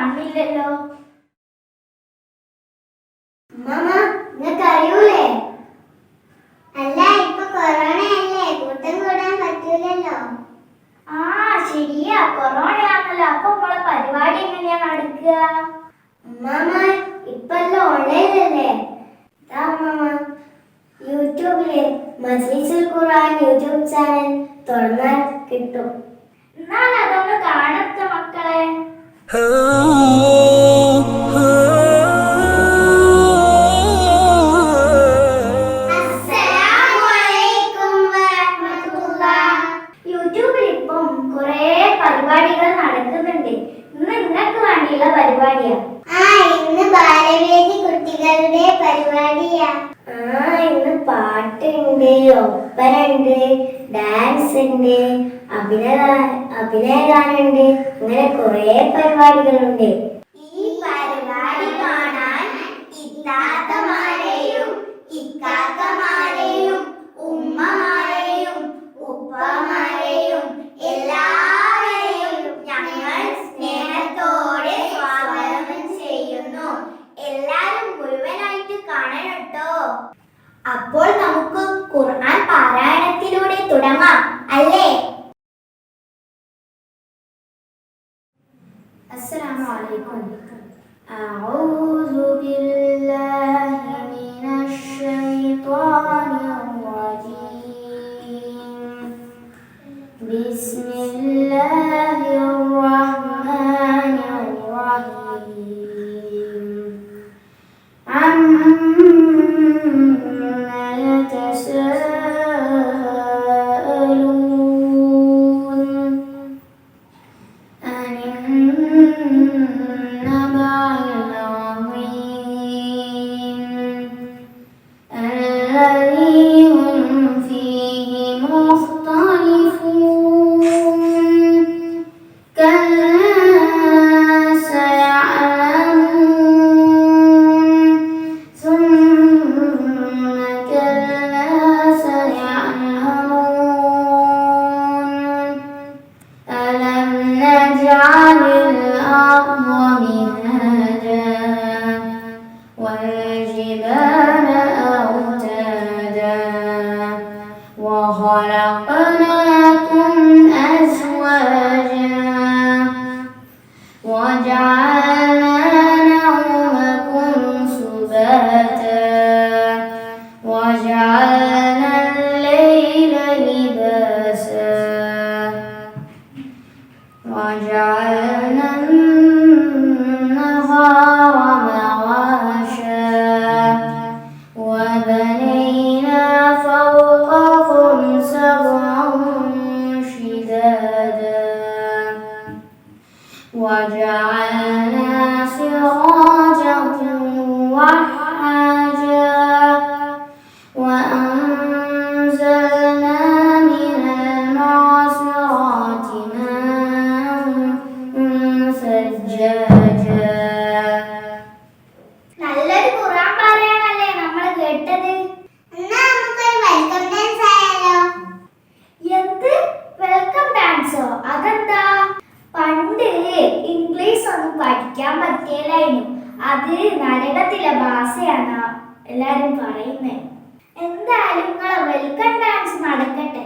കാണില്ലല്ലോ. നിങ്ങൾക്ക് അറിയൂലേ? അല്ല, ഇപ്പൊ കൊറോണയല്ലേ, കൂട്ടം കൂടാൻ പറ്റൂലല്ലോ. ആ ശരിയാ, കൊറോണയാണല്ലോ. അപ്പൊ നമ്മളെ പരിപാടി എങ്ങനെയാ നടക്കുക? ഇപ്പല്ലോ ഓൺലൈനല്ലേ. യൂട്യൂബില് മജ്‌ലിസുൽ ഖുർആൻ യൂട്യൂബ് ചാനൽ തുറന്നാൽ കിട്ടും. എന്നാൽ അതൊന്ന് കാണത്ത മക്കളെ. യൂട്യൂബിൽ ഇപ്പം കുറെ പരിപാടികൾ നടക്കുന്നുണ്ട്. ഇന്ന് നിങ്ങൾക്ക് വേണ്ടിയുള്ള പരിപാടിയാ. ഇന്ന് ബാലവേദി കുട്ടികളുടെ പരിപാടിയാ. ഇന്ന് പാട്ടുണ്ട്, ഒപ്പനുണ്ട്, ഡാൻസ് ഉണ്ട്, അഭിനയഗാനുണ്ട്, അങ്ങനെ കുറെ പരിപാടികളുണ്ട്. ഈ പരിപാടി കാണാൻ ഇത്താത്തമാരെയും ഇക്കാക്കമാരെയും ഉമ്മമാരെയും ഉപ്പമാരെയും എല്ലാവരെയും ഞങ്ങൾ സ്നേഹത്തോടെ സ്വാഗതം ചെയ്യുന്നു. എല്ലാരും മുഴുവനായിട്ട് കാണണട്ടോ. അപ്പോൾ നമുക്ക് ഖുർആൻ പാരായണത്തിലൂടെ തുടങ്ങാം, അല്ലേ? അസ്സലാമു അലൈക്കും. അഊദു ബില്ലാഹി മിനശ് ശൈത്വാനിർ റജീം. ബിസ്മില്ലാഹിർ റഹ്മാനിർ റഹീം. وخلقناكم أزواجا وجعلنا نومكم سباتا وجعلنا الليل لباسا وجعلنا النهار معاشا وبنينا فوقكم سبعا شدادا وجعلنا سراجا وحاجا وأنزلنا من المعصرات ماء ثجاجا. നല്ലൊരു ഖുർആൻ പാരായണല്ലേ നമ്മൾ കേട്ടത്. എന്ത് വെൽക്കം ഡാൻസോ? അതെന്താ? പണ്ട് ഇംഗ്ലീഷ് ഒന്നും പഠിക്കാൻ പറ്റില്ലായിരുന്നു. അത് നരകത്തിലെ ഭാഷയാണ് എല്ലാരും പറയുന്നത്. എന്തായാലും നിങ്ങളെ വെൽക്കം ഡാൻസ് നടക്കട്ടെ.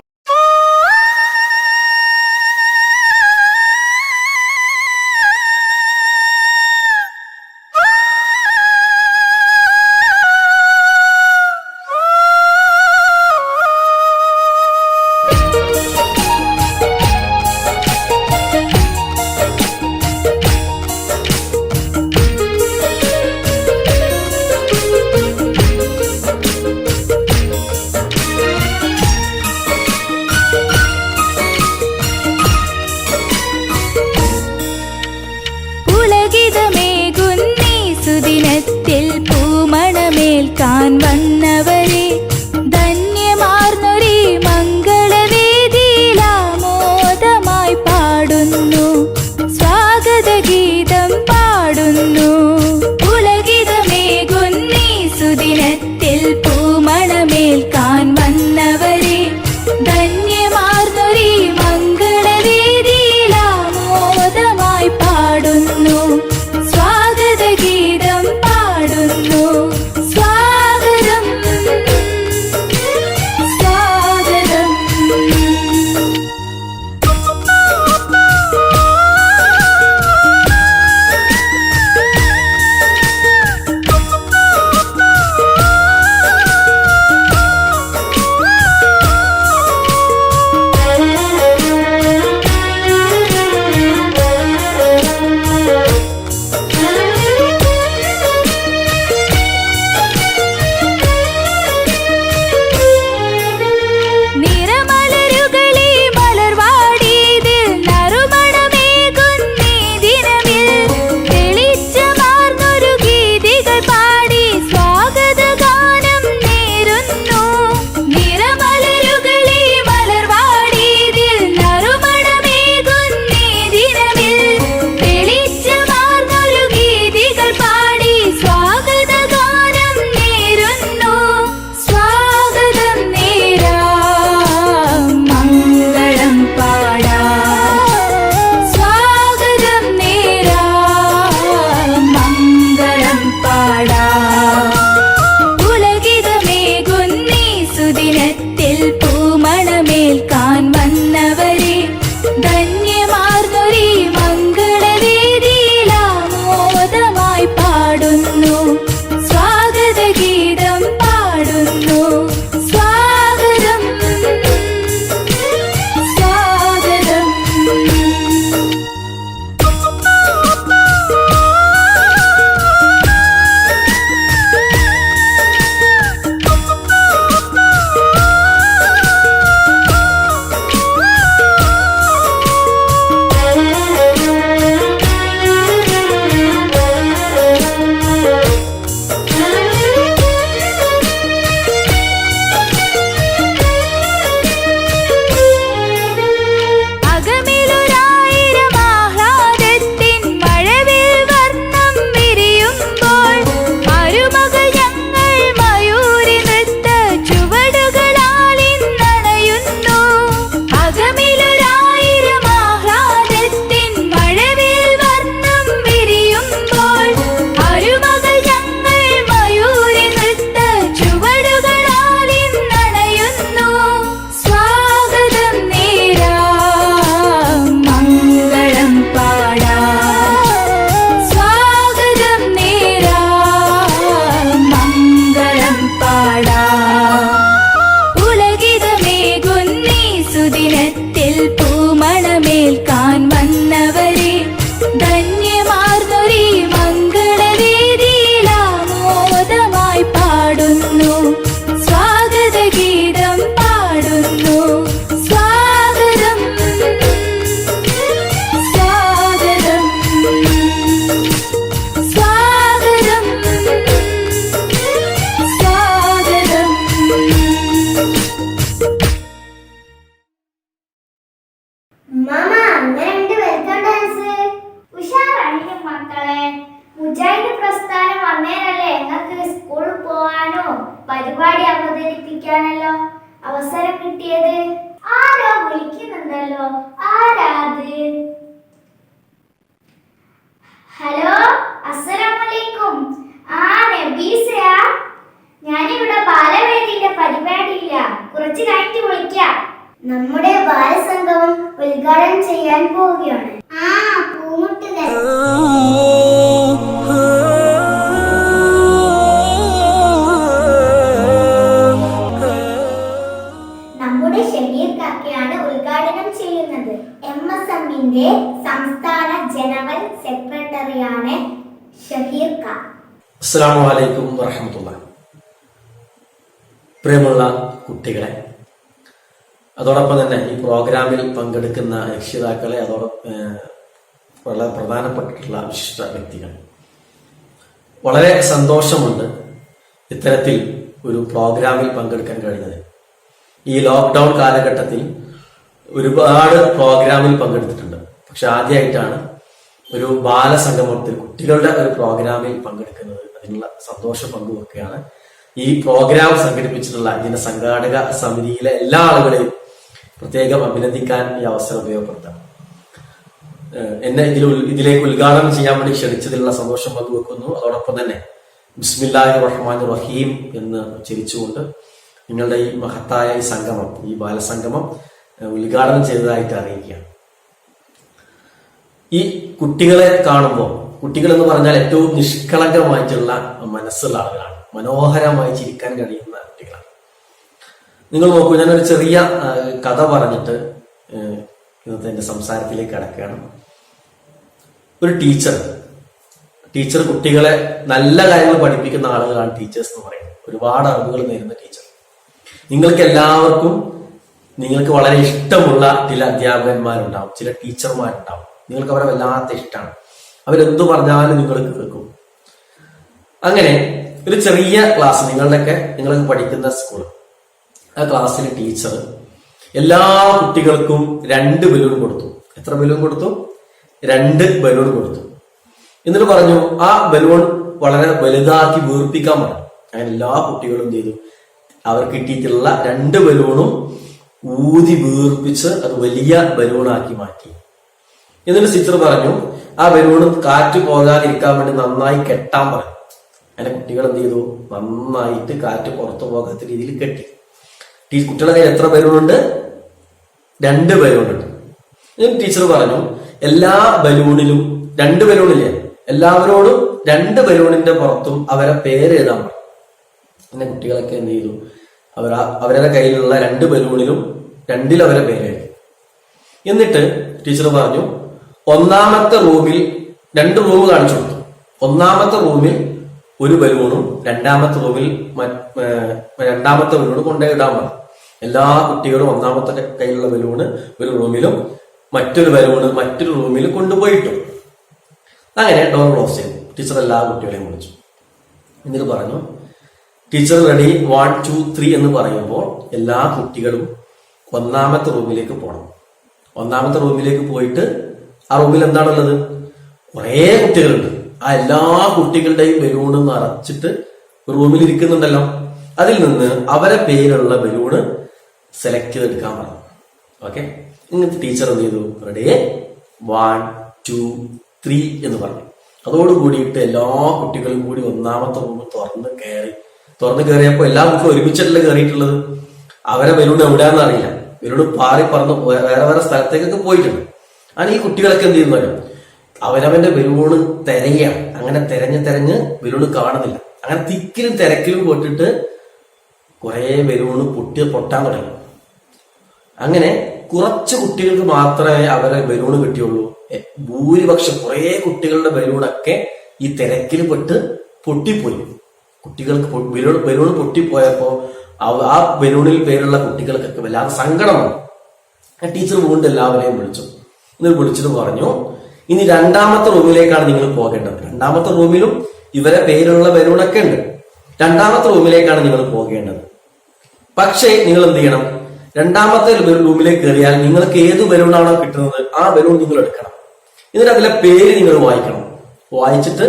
മാമ അങ്ങനെയുണ്ട് വെൽക്കം ഡാൻസ്. ഉഷാറാണ് മക്കളെ. മുജാഹിദ് പ്രസ്ഥാനം വന്നേരല്ലേ ഞങ്ങൾക്ക് സ്കൂളിൽ പോകാനോ പരിപാടി അവതരിപ്പിക്കാനല്ലോ അവസരം കിട്ടിയത്. ആരോ വിളിക്കുന്നുണ്ടല്ലോ, ആരാത്? ഹലോ, അസ്സലാമലൈക്കും. ആ നബീസയാ? ഞാനിവിടെ ബാലവേദിയുടെ പരിപാടിയില്ല, കുറച്ച് കഴിഞ്ഞിട്ട് വിളിക്കാം. നമ്മുടെ ബാലസംഗമം ഉദ്ഘാടനം ചെയ്യാൻ പോവുകയാണ്. ആ പൂമുട്ടുകൾ നമ്മുടെ ഷഹീർ കാക്കയാണ് ഉദ്ഘാടനം ചെയ്യുന്നത്. MSMന്റെ സംസ്ഥാന ജനറൽ സെക്രട്ടറിയാണ് ഷഹീർ കാ. അസ്സലാമു അലൈക്കും വറഹ്മത്തുള്ളാഹി. പ്രിയമുള്ള കുട്ടികളെ, അതോടൊപ്പം തന്നെ ഈ പ്രോഗ്രാമിൽ പങ്കെടുക്കുന്ന രക്ഷിതാക്കളെ, അതോടൊപ്പം വളരെ പ്രധാനപ്പെട്ടിട്ടുള്ള വിശിഷ്ട വ്യക്തികൾ, വളരെ സന്തോഷമുണ്ട് ഇത്തരത്തിൽ ഒരു പ്രോഗ്രാമിൽ പങ്കെടുക്കാൻ കഴിഞ്ഞത്. ഈ ലോക്ക്ഡൌൺ കാലഘട്ടത്തിൽ ഒരുപാട് പ്രോഗ്രാമിൽ പങ്കെടുത്തിട്ടുണ്ട്. പക്ഷെ ആദ്യമായിട്ടാണ് ഒരു ബാലസംഗമത്തിൽ കുട്ടികളുടെ ഒരു പ്രോഗ്രാമിൽ പങ്കെടുക്കുന്നത്. അതിനുള്ള സന്തോഷം പങ്കുവെക്കുകയാണ്. ഈ പ്രോഗ്രാം സംഘടിപ്പിച്ചിട്ടുള്ള ഇതിന്റെ സംഘാടക സമിതിയിലെ എല്ലാ ആളുകളെയും പ്രത്യേകം അഭിനന്ദിക്കാൻ ഈ അവസരം ഉപയോഗപ്പെടുത്താം. എന്നെ ഇതിലേക്ക് ഉദ്ഘാടനം ചെയ്യാൻ വേണ്ടി ക്ഷണിച്ചതിലുള്ള സന്തോഷം പങ്കുവെക്കുന്നു. അതോടൊപ്പം തന്നെ ബിസ്മില്ലാഹിർ റഹ്മാനിർ റഹീം എന്ന് ഉച്ചരിച്ചുകൊണ്ട് നിങ്ങളുടെ ഈ മഹത്തായ ഈ സംഗമം, ഈ ബാലസംഗമം ഉദ്ഘാടനം ചെയ്തതായിട്ട് അറിയിക്കുകയാണ്. ഈ കുട്ടികളെ കാണുമ്പോൾ, കുട്ടികൾ എന്ന് പറഞ്ഞാൽ ഏറ്റവും നിഷ്കളങ്കമായിട്ടുള്ള മനസ്സുള്ള ആളുകളാണ്, മനോഹരമായി ചിരിക്കാൻ കഴിയുന്ന കുട്ടികളാണ്. നിങ്ങൾ നോക്കൂ, ഞാനൊരു ചെറിയ കഥ പറഞ്ഞിട്ട് ഇന്നത്തെ എന്റെ സംസാരത്തിലേക്ക് കടക്കുകയാണ്. ഒരു ടീച്ചർ കുട്ടികളെ നല്ല കാര്യങ്ങൾ പഠിപ്പിക്കുന്ന ആളുകളാണ് ടീച്ചേഴ്സ് എന്ന് പറയുന്നത്. ഒരുപാട് അറിവുകൾ നേരുന്ന ടീച്ചർ. നിങ്ങൾക്ക് എല്ലാവർക്കും നിങ്ങൾക്ക് വളരെ ഇഷ്ടമുള്ള ചില അധ്യാപകന്മാരുണ്ടാവും, ചില ടീച്ചർമാരുണ്ടാവും. നിങ്ങൾക്ക് അവരെ വല്ലാത്ത ഇഷ്ടമാണ്. അവരെന്തു പറഞ്ഞാലും നിങ്ങൾക്ക് കേൾക്കും. അങ്ങനെ ഒരു ചെറിയ ക്ലാസ്, നിങ്ങൾക്ക് പഠിക്കുന്ന സ്കൂൾ, ആ ക്ലാസ്സിലെ ടീച്ചർ എല്ലാ കുട്ടികൾക്കും 2 ബലൂൺ കൊടുത്തു. എത്ര ബലൂൺ കൊടുത്തു? 2 ബലൂൺ കൊടുത്തു. എന്നിട്ട് പറഞ്ഞു ആ ബലൂൺ വളരെ വലുതാക്കി വീർപ്പിക്കാൻ പറഞ്ഞു. അങ്ങനെ എല്ലാ കുട്ടികളും എന്ത് ചെയ്തു? അവർ കിട്ടിയിട്ടുള്ള 2 ബലൂണും ഊതി വീർപ്പിച്ച് അത് വലിയ ബലൂണാക്കി മാറ്റി. എന്നിട്ട് ടീച്ചർ പറഞ്ഞു ആ ബലൂണ് കാറ്റ് പോകാതിരിക്കാൻ വേണ്ടി നന്നായി കെട്ടാൻ പറഞ്ഞു. അങ്ങനെ കുട്ടികൾ എന്ത് ചെയ്തു? നന്നായിട്ട് കാറ്റ് പുറത്തു പോകാത്ത രീതിയിൽ കെട്ടി. കുട്ടികളുടെ കയ്യിൽ എത്ര ബലൂണുണ്ട്? 2 ബലൂണുണ്ട്. ടീച്ചർ പറഞ്ഞു എല്ലാ ബലൂണിലും 2 ബലൂണില്ലേ, എല്ലാവരോടും 2 ബലൂണിന്റെ പുറത്തും അവരെ പേര് എഴുതാൻ പറഞ്ഞു. പിന്നെ കുട്ടികളൊക്കെ എന്ത് ചെയ്തു? അവരുടെ കയ്യിലുള്ള 2 ബലൂണിലും 2 അവരെ പേര് എഴുതി. എന്നിട്ട് ടീച്ചർ പറഞ്ഞു ഒന്നാമത്തെ റൂമിൽ 2 റൂം കാണിച്ചു കൊടുത്തു. ഒന്നാമത്തെ റൂമിൽ 1 ബലൂണും രണ്ടാമത്തെ റൂമിൽ രണ്ടാമത്തെ ബലൂണും കൊണ്ടുപോയിടാൻ പറഞ്ഞു. എല്ലാ കുട്ടികളും ഒന്നാമത്തെ കയ്യിലുള്ള ബലൂണ് ഒരു റൂമിലും മറ്റൊരു ബലൂണ് മറ്റൊരു റൂമിലും കൊണ്ടുപോയിട്ടു. അങ്ങനെ ഡോർ ക്ലോസ് ചെയ്തു. ടീച്ചർ എല്ലാ കുട്ടികളെയും വിളിച്ചു. എന്നിട്ട് പറഞ്ഞു ടീച്ചർ റെഡി 1 2 3 എന്ന് പറയുമ്പോൾ എല്ലാ കുട്ടികളും ഒന്നാമത്തെ റൂമിലേക്ക് പോകണം. ഒന്നാമത്തെ റൂമിലേക്ക് പോയിട്ട് ആ റൂമിൽ എന്താണുള്ളത്? കുറേ കുട്ടികളുണ്ട്. ആ എല്ലാ കുട്ടികളുടെയും ബലൂണ് നിറച്ചിട്ട് റൂമിൽ ഇരിക്കുന്നുണ്ടല്ലോ. അതിൽ നിന്ന് അവരെ പേരുള്ള ബലൂണ് സെലക്ട് ചെയ്തെടുക്കാൻ പറഞ്ഞു. ഓക്കെ, ഇങ്ങനത്തെ ടീച്ചർ എന്ത് ചെയ്തു? റെഡി 1 2 3 എന്ന് പറഞ്ഞു. അതോടുകൂടിയിട്ട് എല്ലാ കുട്ടികളും കൂടി ഒന്നാമത്തെ റൂം തുറന്ന് കയറിയപ്പോ എല്ലാ കുട്ടികളും ഒരുമിച്ചല്ലേ കയറിയിട്ടുള്ളത്. അവരെ ബലൂൺ എവിടെയാണെന്ന് അറിയില്ല. ബലൂൺ പാറി പറന്ന് വേറെ വേറെ സ്ഥലത്തേക്കൊക്കെ പോയിട്ടുണ്ട്. ആണ് ഈ കുട്ടികളൊക്കെ എന്ത് ചെയ്യുന്നവരും അവരവന്റെ ബലൂണ് തിരയാണ്. അങ്ങനെ തെരഞ്ഞ് ബലൂണ് കാണുന്നില്ല. അങ്ങനെ തിക്കിലും തിരക്കിലും പോട്ടിട്ട് കുറെ ബലൂണ് പൊട്ടാൻ തുടങ്ങി. അങ്ങനെ കുറച്ച് കുട്ടികൾക്ക് മാത്രമേ അവരെ ബലൂണ് കിട്ടിയുള്ളൂ. ഭൂരിപക്ഷം കുറെ കുട്ടികളുടെ ബലൂണൊക്കെ ഈ തിരക്കിൽ പെട്ട് പൊട്ടിപ്പോയി. കുട്ടികൾക്ക് ബലൂൺ പൊട്ടിപ്പോയപ്പോ ആ ബലൂണിൽ പേരുള്ള കുട്ടികൾക്കൊക്കെ വല്ലാതെ സങ്കടമാണ്. ടീച്ചർ വീണ്ടും എല്ലാവരെയും വിളിച്ചു. എന്നിട്ട് വിളിച്ചിട്ട് പറഞ്ഞു ഇനി 2ാമത്തെ റൂമിലേക്കാണ് നിങ്ങൾ പോകേണ്ടത്. 2ാമത്തെ റൂമിലും ഇവരെ പേരുള്ള ബലൂണൊക്കെ ഉണ്ട്. 2ാമത്തെ റൂമിലേക്കാണ് നിങ്ങൾ പോകേണ്ടത്. പക്ഷേ നിങ്ങൾ എന്ത് ചെയ്യണം? രണ്ടാമത്തെ റൂമിലേക്ക് കയറിയാൽ നിങ്ങൾക്ക് ഏത് ബലൂണാണോ കിട്ടുന്നത് ആ ബലൂൺ നിങ്ങൾ എടുക്കണം. എന്നിട്ട് അതിലെ പേര് നിങ്ങൾ വായിക്കണം. വായിച്ചിട്ട്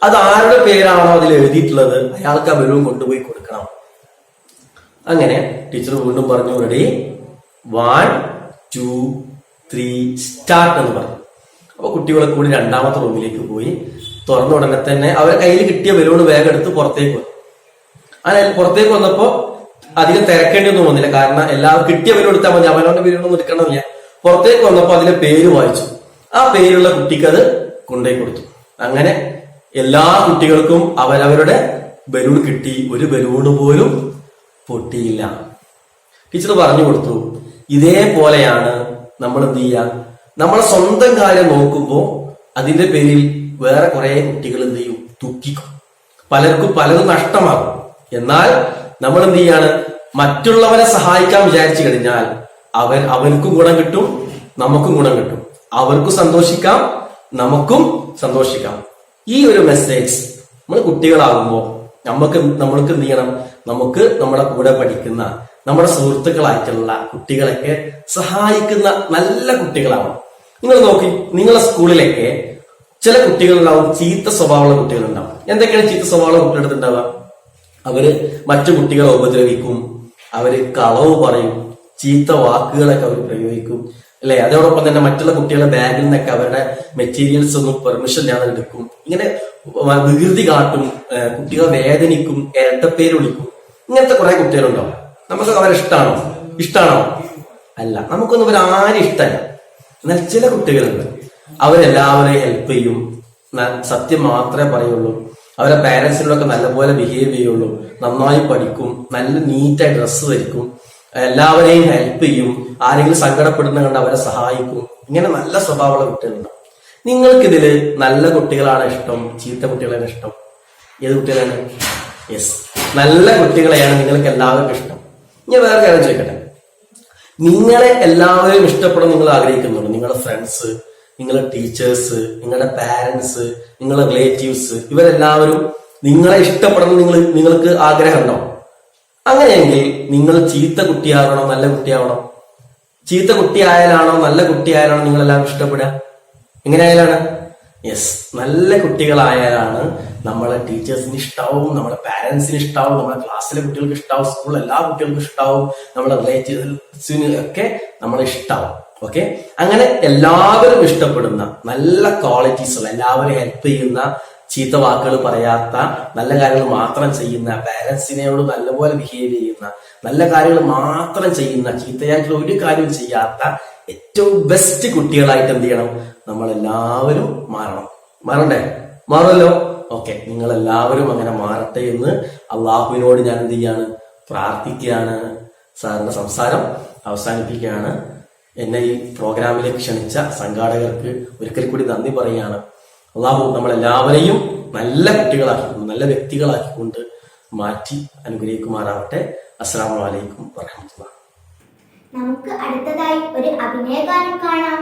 അത് ആരുടെ പേരാണോ അതിൽ എഴുതിയിട്ടുള്ളത് അയാൾക്ക് ആ ബലൂൺ കൊണ്ടുപോയി കൊടുക്കണം. അങ്ങനെ ടീച്ചർ വീണ്ടും പറഞ്ഞു, റെഡി, 1 2 3 സ്റ്റാർട്ട് എന്ന് പറഞ്ഞു. അപ്പൊ കുട്ടികളെ കൂടി രണ്ടാമത്തെ റൂമിലേക്ക് പോയി. തുറന്ന ഉടനെ തന്നെ അവരെ കയ്യിൽ കിട്ടിയ ബലൂൺ വേഗം എടുത്ത് പുറത്തേക്ക് വന്നു. അങ്ങനെ പുറത്തേക്ക് വന്നപ്പോ അധികം തിരക്കേണ്ടി ഒന്നും വന്നില്ല. കാരണം എല്ലാവരും കിട്ടിയ ബലൂൺ എടുത്താൽ മതി, അവനവന്റെ ബലൂണൊന്നും എടുക്കണമെന്നില്ല. പുറത്തേക്ക് വന്നപ്പോ അതിലെ പേര് വായിച്ചു. ആ പേരുള്ള കുട്ടിക്ക് അത് കൊണ്ടുപോയി കൊടുത്തു. അങ്ങനെ എല്ലാ കുട്ടികൾക്കും അവരവരുടെ ബലൂൺ കിട്ടി. ഒരു ബലൂണ് പോലും പൊട്ടിയില്ല. ടീച്ചർ പറഞ്ഞു കൊടുത്തു, ഇതേപോലെയാണ് നമ്മൾ എന്ത് ചെയ്യുക, നമ്മളെ സ്വന്തം കാര്യം നോക്കുമ്പോൾ അതിന്റെ പേരിൽ വേറെ കുറെ കുട്ടികൾ എന്ത് ചെയ്യും, ദുഃഖിക്കും. പലർക്കും പലതും നഷ്ടമാകും. എന്നാൽ നമ്മൾ എന്ത് ചെയ്യാണ്, മറ്റുള്ളവരെ സഹായിക്കാൻ വിചാരിച്ചു കഴിഞ്ഞാൽ അവർക്കും ഗുണം കിട്ടും, നമുക്കും ഗുണം കിട്ടും. അവർക്കും സന്തോഷിക്കാം, നമുക്കും സന്തോഷിക്കാം. ഈ ഒരു മെസ്സേജ് നമ്മൾ കുട്ടികളാകുമ്പോൾ നമ്മൾക്ക് എന്ത് ചെയ്യണം, നമുക്ക് നമ്മുടെ കൂടെ പഠിക്കുന്ന നമ്മുടെ സുഹൃത്തുക്കളായിട്ടുള്ള കുട്ടികളൊക്കെ സഹായിക്കുന്ന നല്ല കുട്ടികളാവണം. നിങ്ങൾ നോക്കി, നിങ്ങളെ സ്കൂളിലൊക്കെ ചില കുട്ടികളുണ്ടാവും ചീത്ത സ്വഭാവമുള്ള കുട്ടികളുണ്ടാവും. എന്തൊക്കെയാണ് ചീത്ത സ്വഭാവമുള്ള കുട്ടികളുടെ ഉണ്ടാവുക? അവര് മറ്റു കുട്ടികളെ ഉപദ്രവിക്കും, അവര് കളവ് പറയും, ചീത്ത വാക്കുകളൊക്കെ അവർ പ്രയോഗിക്കും, അല്ലെ? അതോടൊപ്പം തന്നെ മറ്റുള്ള കുട്ടികളുടെ ബാഗിൽ നിന്നൊക്കെ അവരുടെ മെറ്റീരിയൽസ് ഒന്നും പെർമിഷൻ ഇല്ലാതെ എടുക്കും. ഇങ്ങനെ വികൃതി കാട്ടും, കുട്ടികളെ വേദനിക്കും, ഇരട്ടപ്പേര് വിളിക്കും. ഇങ്ങനത്തെ കുറെ കുട്ടികളുണ്ടാവും. നമുക്ക് അവരെ ഇഷ്ടമാണോ? അല്ല, നമുക്കൊന്നും ഇവരാരും ഇഷ്ടമല്ല. എന്നാൽ ചില കുട്ടികളുണ്ട്, അവരെല്ലാവരെയും ഹെൽപ്പ് ചെയ്യും, സത്യം മാത്രമേ പറയുള്ളൂ, അവരെ പാരന്റ്സിനോടൊക്കെ നല്ലപോലെ ബിഹേവ് ചെയ്യുള്ളൂ, നന്നായി പഠിക്കും, നല്ല നീറ്റായി ഡ്രസ്സ് ധരിക്കും, എല്ലാവരെയും ഹെൽപ്പ് ചെയ്യും, ആരെങ്കിലും സങ്കടപ്പെടുന്ന കണ്ട് അവരെ സഹായിക്കും. ഇങ്ങനെ നല്ല സ്വഭാവമുള്ള കുട്ടികളുണ്ടാവും. നിങ്ങൾക്കിതില് നല്ല കുട്ടികളാണ് ഇഷ്ടം, ചീത്ത കുട്ടികളാണ് ഇഷ്ടം? ഏത് കുട്ടികളാണ്? യെസ്, നല്ല കുട്ടികളെയാണ് നിങ്ങൾക്ക് എല്ലാവർക്കും ഇഷ്ടം. ഞാൻ വേറെ കാര്യം ചോദിക്കട്ടെ, നിങ്ങളെ എല്ലാവരും ഇഷ്ടപ്പെടാൻ നിങ്ങൾ ആഗ്രഹിക്കുന്നുണ്ട്? നിങ്ങളുടെ ഫ്രണ്ട്സ്, നിങ്ങളുടെ ടീച്ചേഴ്സ്, നിങ്ങളുടെ പാരന്റ്സ്, നിങ്ങളുടെ റിലേറ്റീവ്സ്, ഇവരെല്ലാവരും നിങ്ങളെ ഇഷ്ടപ്പെടണം നിങ്ങൾക്ക് ആഗ്രഹമുണ്ടോ? അങ്ങനെയെങ്കിൽ നിങ്ങൾ ചീത്ത കുട്ടിയാകണോ നല്ല കുട്ടിയാവണോ? ചീത്ത കുട്ടിയായാലാണോ നല്ല കുട്ടിയായാലാണോ നിങ്ങളെല്ലാം ഇഷ്ടപ്പെടുക? എങ്ങനെയായാലാണ്? യെസ്, നല്ല കുട്ടികളായാലാണ് നമ്മളെ ടീച്ചേഴ്സിന് ഇഷ്ടാവും, നമ്മളെ പാരന്റ്സിന് ഇഷ്ടാവും, നമ്മളെ ക്ലാസ്സിലെ കുട്ടികൾക്ക് ഇഷ്ടാവും, സ്കൂളിലെ എല്ലാ കുട്ടികൾക്കും ഇഷ്ടാവും, നമ്മളെ റിലേറ്റീവ്സിന് ഒക്കെ നമ്മളെ ഇഷ്ടാവും. ഓക്കെ, അങ്ങനെ എല്ലാവരും ഇഷ്ടപ്പെടുന്ന നല്ല ക്വാളിറ്റീസ് ഉള്ള, എല്ലാവരും ഹെൽപ്പ് ചെയ്യുന്ന, ചീത്ത വാക്കുകൾ പറയാത്ത, നല്ല കാര്യങ്ങൾ മാത്രം ചെയ്യുന്ന, പാരന്റ്സിനോട് നല്ലപോലെ ബിഹേവ് ചെയ്യുന്ന, നല്ല കാര്യങ്ങൾ മാത്രം ചെയ്യുന്ന, ചീത്തയായിട്ടുള്ള ഒരു കാര്യവും ചെയ്യാത്ത ഏറ്റവും ബെസ്റ്റ് കുട്ടികളായിട്ട് എന്ത് ചെയ്യണം, നമ്മളെല്ലാവരും മാറണ്ടേ? മാറുമല്ലോ. ഓക്കെ, നിങ്ങൾ എല്ലാവരും അങ്ങനെ മാറട്ടെ എന്ന് അള്ളാഹുവിനോട് ഞാൻ എന്ത് ചെയ്യാണ്, പ്രാർത്ഥിക്കുകയാണ്. സാറിന്റെ സംസാരം അവസാനിപ്പിക്കുകയാണ്. എന്നെ ഈ പ്രോഗ്രാമിലേക്ക് ക്ഷണിച്ച സംഘാടകർക്ക് ഒരിക്കൽ കൂടി നന്ദി പറയുകയാണ്. അള്ളാഹു നമ്മളെല്ലാവരെയും നല്ല കുട്ടികളാക്കിക്കൊണ്ട്, നല്ല വ്യക്തികളാക്കിക്കൊണ്ട് മാറ്റി അനുഗ്രഹിക്കുമാറാവട്ടെ. അസ്സലാമു അലൈക്കും വറഹ്മത്തുള്ളാഹി. നമുക്ക് അടുത്തതായി ഒരു അഭിനയഗാനം കാണാം.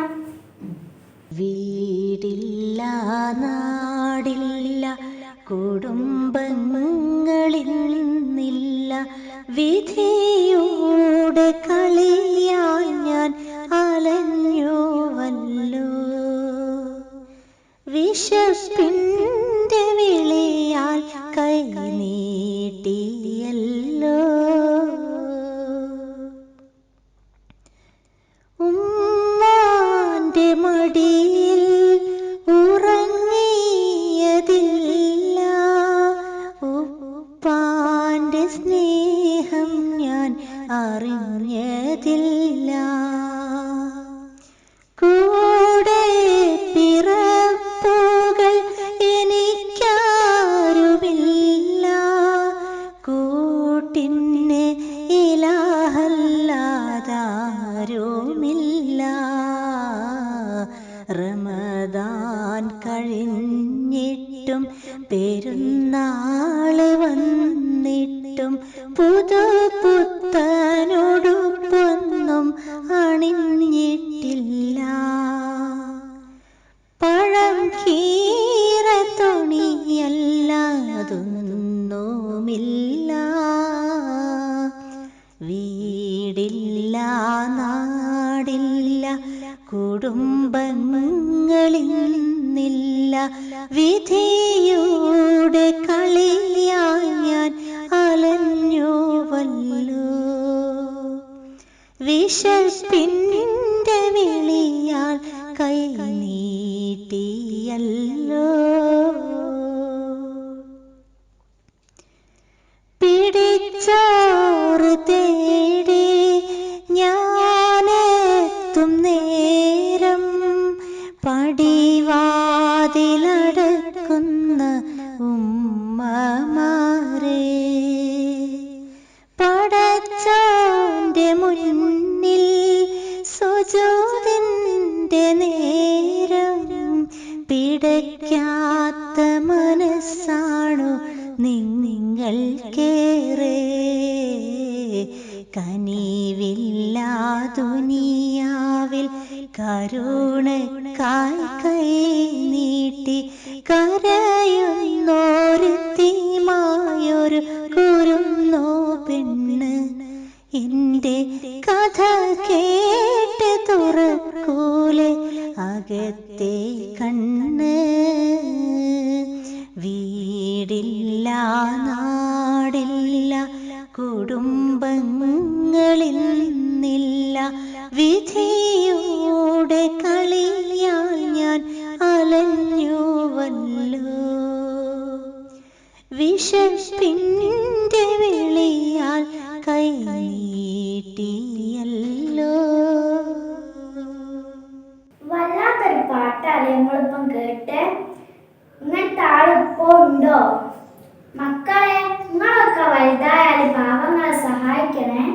വീടില്ല, നാടില്ല, കുടുംബങ്ങളിൽ നിന്നില്ല, വിധിയുടെ കളിയായി ഞാൻ അലഞ്ഞുവല്ലോ, വിശപ്പിന്റെ വിളിയാൽ കൈ നീട്ടിയല്ലോ, ഉമ്മാന്റെ മടിയിൽ ഉറങ്ങിയതില്ല, ഉപ്പാന്റെ സ്നേഹം ഞാൻ അറിഞ്ഞതില്ല, കൂടെ പിറപ്പുകൾ എനിക്കാരുമില്ല, കൂട്ടിന് ഇലാഹല്ലാതാരുമില്ല, റമദാൻ കഴിഞ്ഞിട്ടും പെരുന്നാള് വന്നിട്ടും പുതുപുത്തനുടുപ്പൊന്നും അണിഞ്ഞിട്ടില്ല, പഴം കീറ തുണിയല്ലാതൊന്നുമില്ല, വീടില്ല, കുടുംബങ്ങളിൽ നിന്നില്ല വിധിയുടെ കളിയായി ഞാൻ അലഞ്ഞുവല്ലോ. വിശപ്പിൻ്റെ വിളിയാൽ കൈ നീട്ടിയല്ലോ. പിടിച്ചോറ് തേടി ഞാനെത്തും നേരം പടിവാതിലടക്കുന്ന ഉമ്മമാരെ പടച്ചോന്റെ മുന്നിൽ സുജൂദിന്റെ നേരം പിടയ്ക്കാത്ത മനസ്സാണു നിങ്ങൾക്കേറെ. കനിവില്ലാ ദുനിയാവിൽ കരുണക്കായി കൈ നീട്ടി കരയുന്നോരുത്തിമായൊരു കുരുന്നോ പെണ്ണ്. എൻ്റെ കഥ കേട്ട് തുറക്കൂലെ അകത്തെ കണ്ണ്. വീടില്ല നാടില്ല കുടുംബങ്ങളിൽ നിന്നില്ല വിധിയുടെ കളിയാൽ ഞാൻ അലഞ്ഞുവല്ലോ. വിശപ്പിൻ്റെ വിളിയാൽ കൈ നീട്ടിയല്ലോ. വല്ലാത്തൊരു പാട്ടാണ് ഞങ്ങളിപ്പം കേട്ട്. ഇങ്ങനത്തെ ആളിപ്പോ ഉണ്ടോ? മക്കളെ, നിങ്ങളൊക്കെ വലുതായാലും പാവങ്ങളെ സഹായിക്കണേ.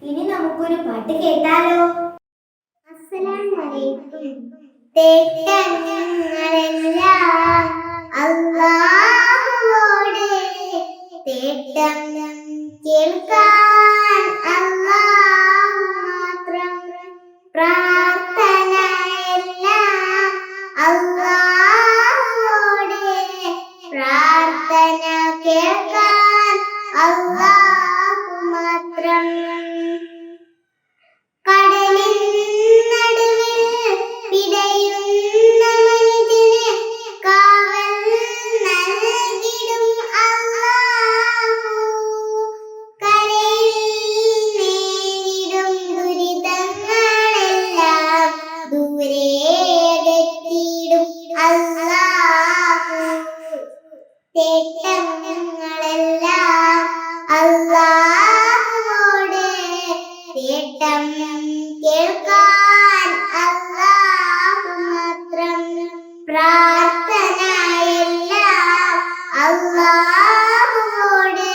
ഇനി നമുക്കൊരു പാട്ട് കേട്ടാലോ? അസ്സലാമലൈക്കും. തേട്ടങ്ങളെല്ലാം അല്ലാഹുവോട്, തേട്ടം കേൾക്കാൻ അല്ലാഹു മാത്രം. പ്രാർത്ഥന എല്ലാം അല്ലാഹുവോട്, പ്രാർത്ഥന കേൾക്കാൻ അല്ലാഹു മാത്രം. കടലിൻ നടുവിൽ പിടയുന്ന മനുഷ്യന് കാവൽ നൽകിടും അല്ലാഹു. കരയിൽ നേരിടും ദുരിതങ്ങളെല്ലാം ദൂരെയകറ്റിയിടും അല്ലാഹു. തേട്ടങ്ങളെല്ലാം അല്ലാഹുവോട്, തേട്ടം കേൾക്കാൻ അല്ലാഹു മാത്രം. പ്രാർത്ഥന എല്ലാം അല്ലാഹുവോട്,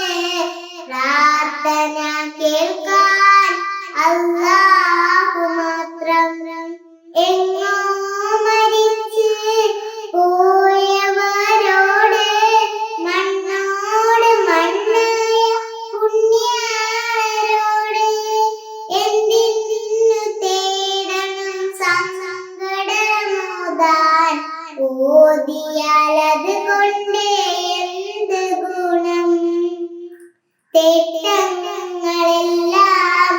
പ്രാർത്ഥന കേൾക്കാൻ അല്ലാഹു മാത്രം. എങ്ങോ മരിച്ച് പോയവരോട്, മണ്ണോട് മണ്ണായ പുണ്യരോട് എന്തിനു തേടണം സങ്കടമോദാൻ. ഓതിയാലത് കൊണ്ട് എന്ത് ഗുണം? തേട്ടങ്ങളെല്ലാം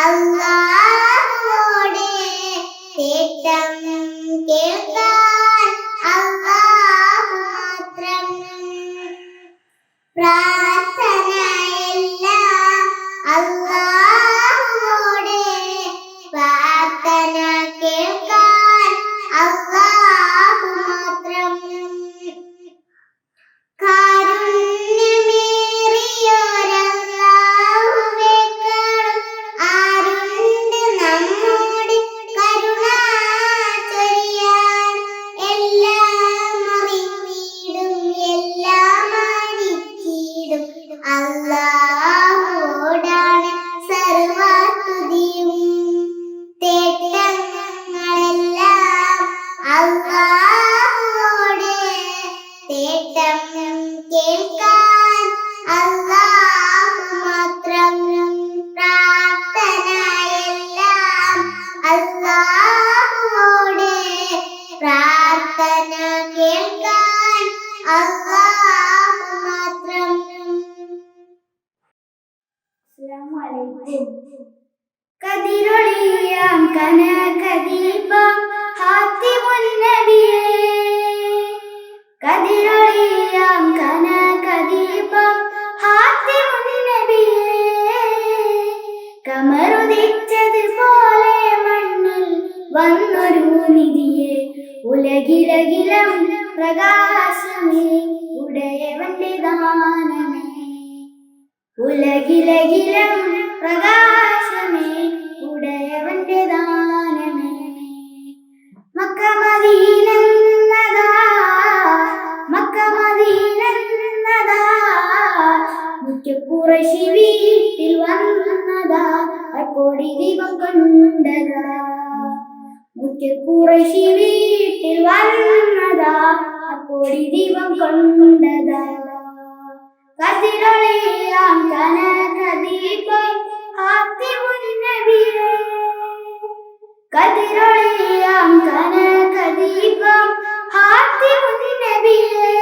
അല്ലാഹുവോട്, തേട്ടം കേൾക്കാൻ അല്ലാഹു മാത്രം. പ്രാർത്ഥന എല്ലാം അല്ലാഹുവോട്, പ്രാർത്ഥന കേൾക്കാൻ അല്ലാഹു മാത്രം. കാരുണ്യമേറിയോരല്ലാഹുവേക്കാളും ആരുണ്ട് നമ്മോട് കരുണ ചൊരിയാൻ. നിധിയെ ഉലകിലകിലം പ്രകാശമേ ഉടയവന്റെ ദാനമേ ഉലകിലകിലം പ്രകാശമേ ഉടയവന്റെ ദാനമേ മക്ക മദീനന്നതാ മക്ക മദീനന്നതാ മുഖ്യ ഖുറൈശി വീട്ടിൽ വന്നതാ കോടി ദീപം കൊണ്ടതാ മുഖ്യ ഖുറൈശി വീട്ടിൽ വന്നതാ കോടി ദീപം കൊണ്ടതാ കതിരൊളിയാം കനകദീപം ഹാത്തിമുൻ നബിയേ കതിരൊളിയാം കനകദീപം ഹാത്തിമുൻ നബിയേ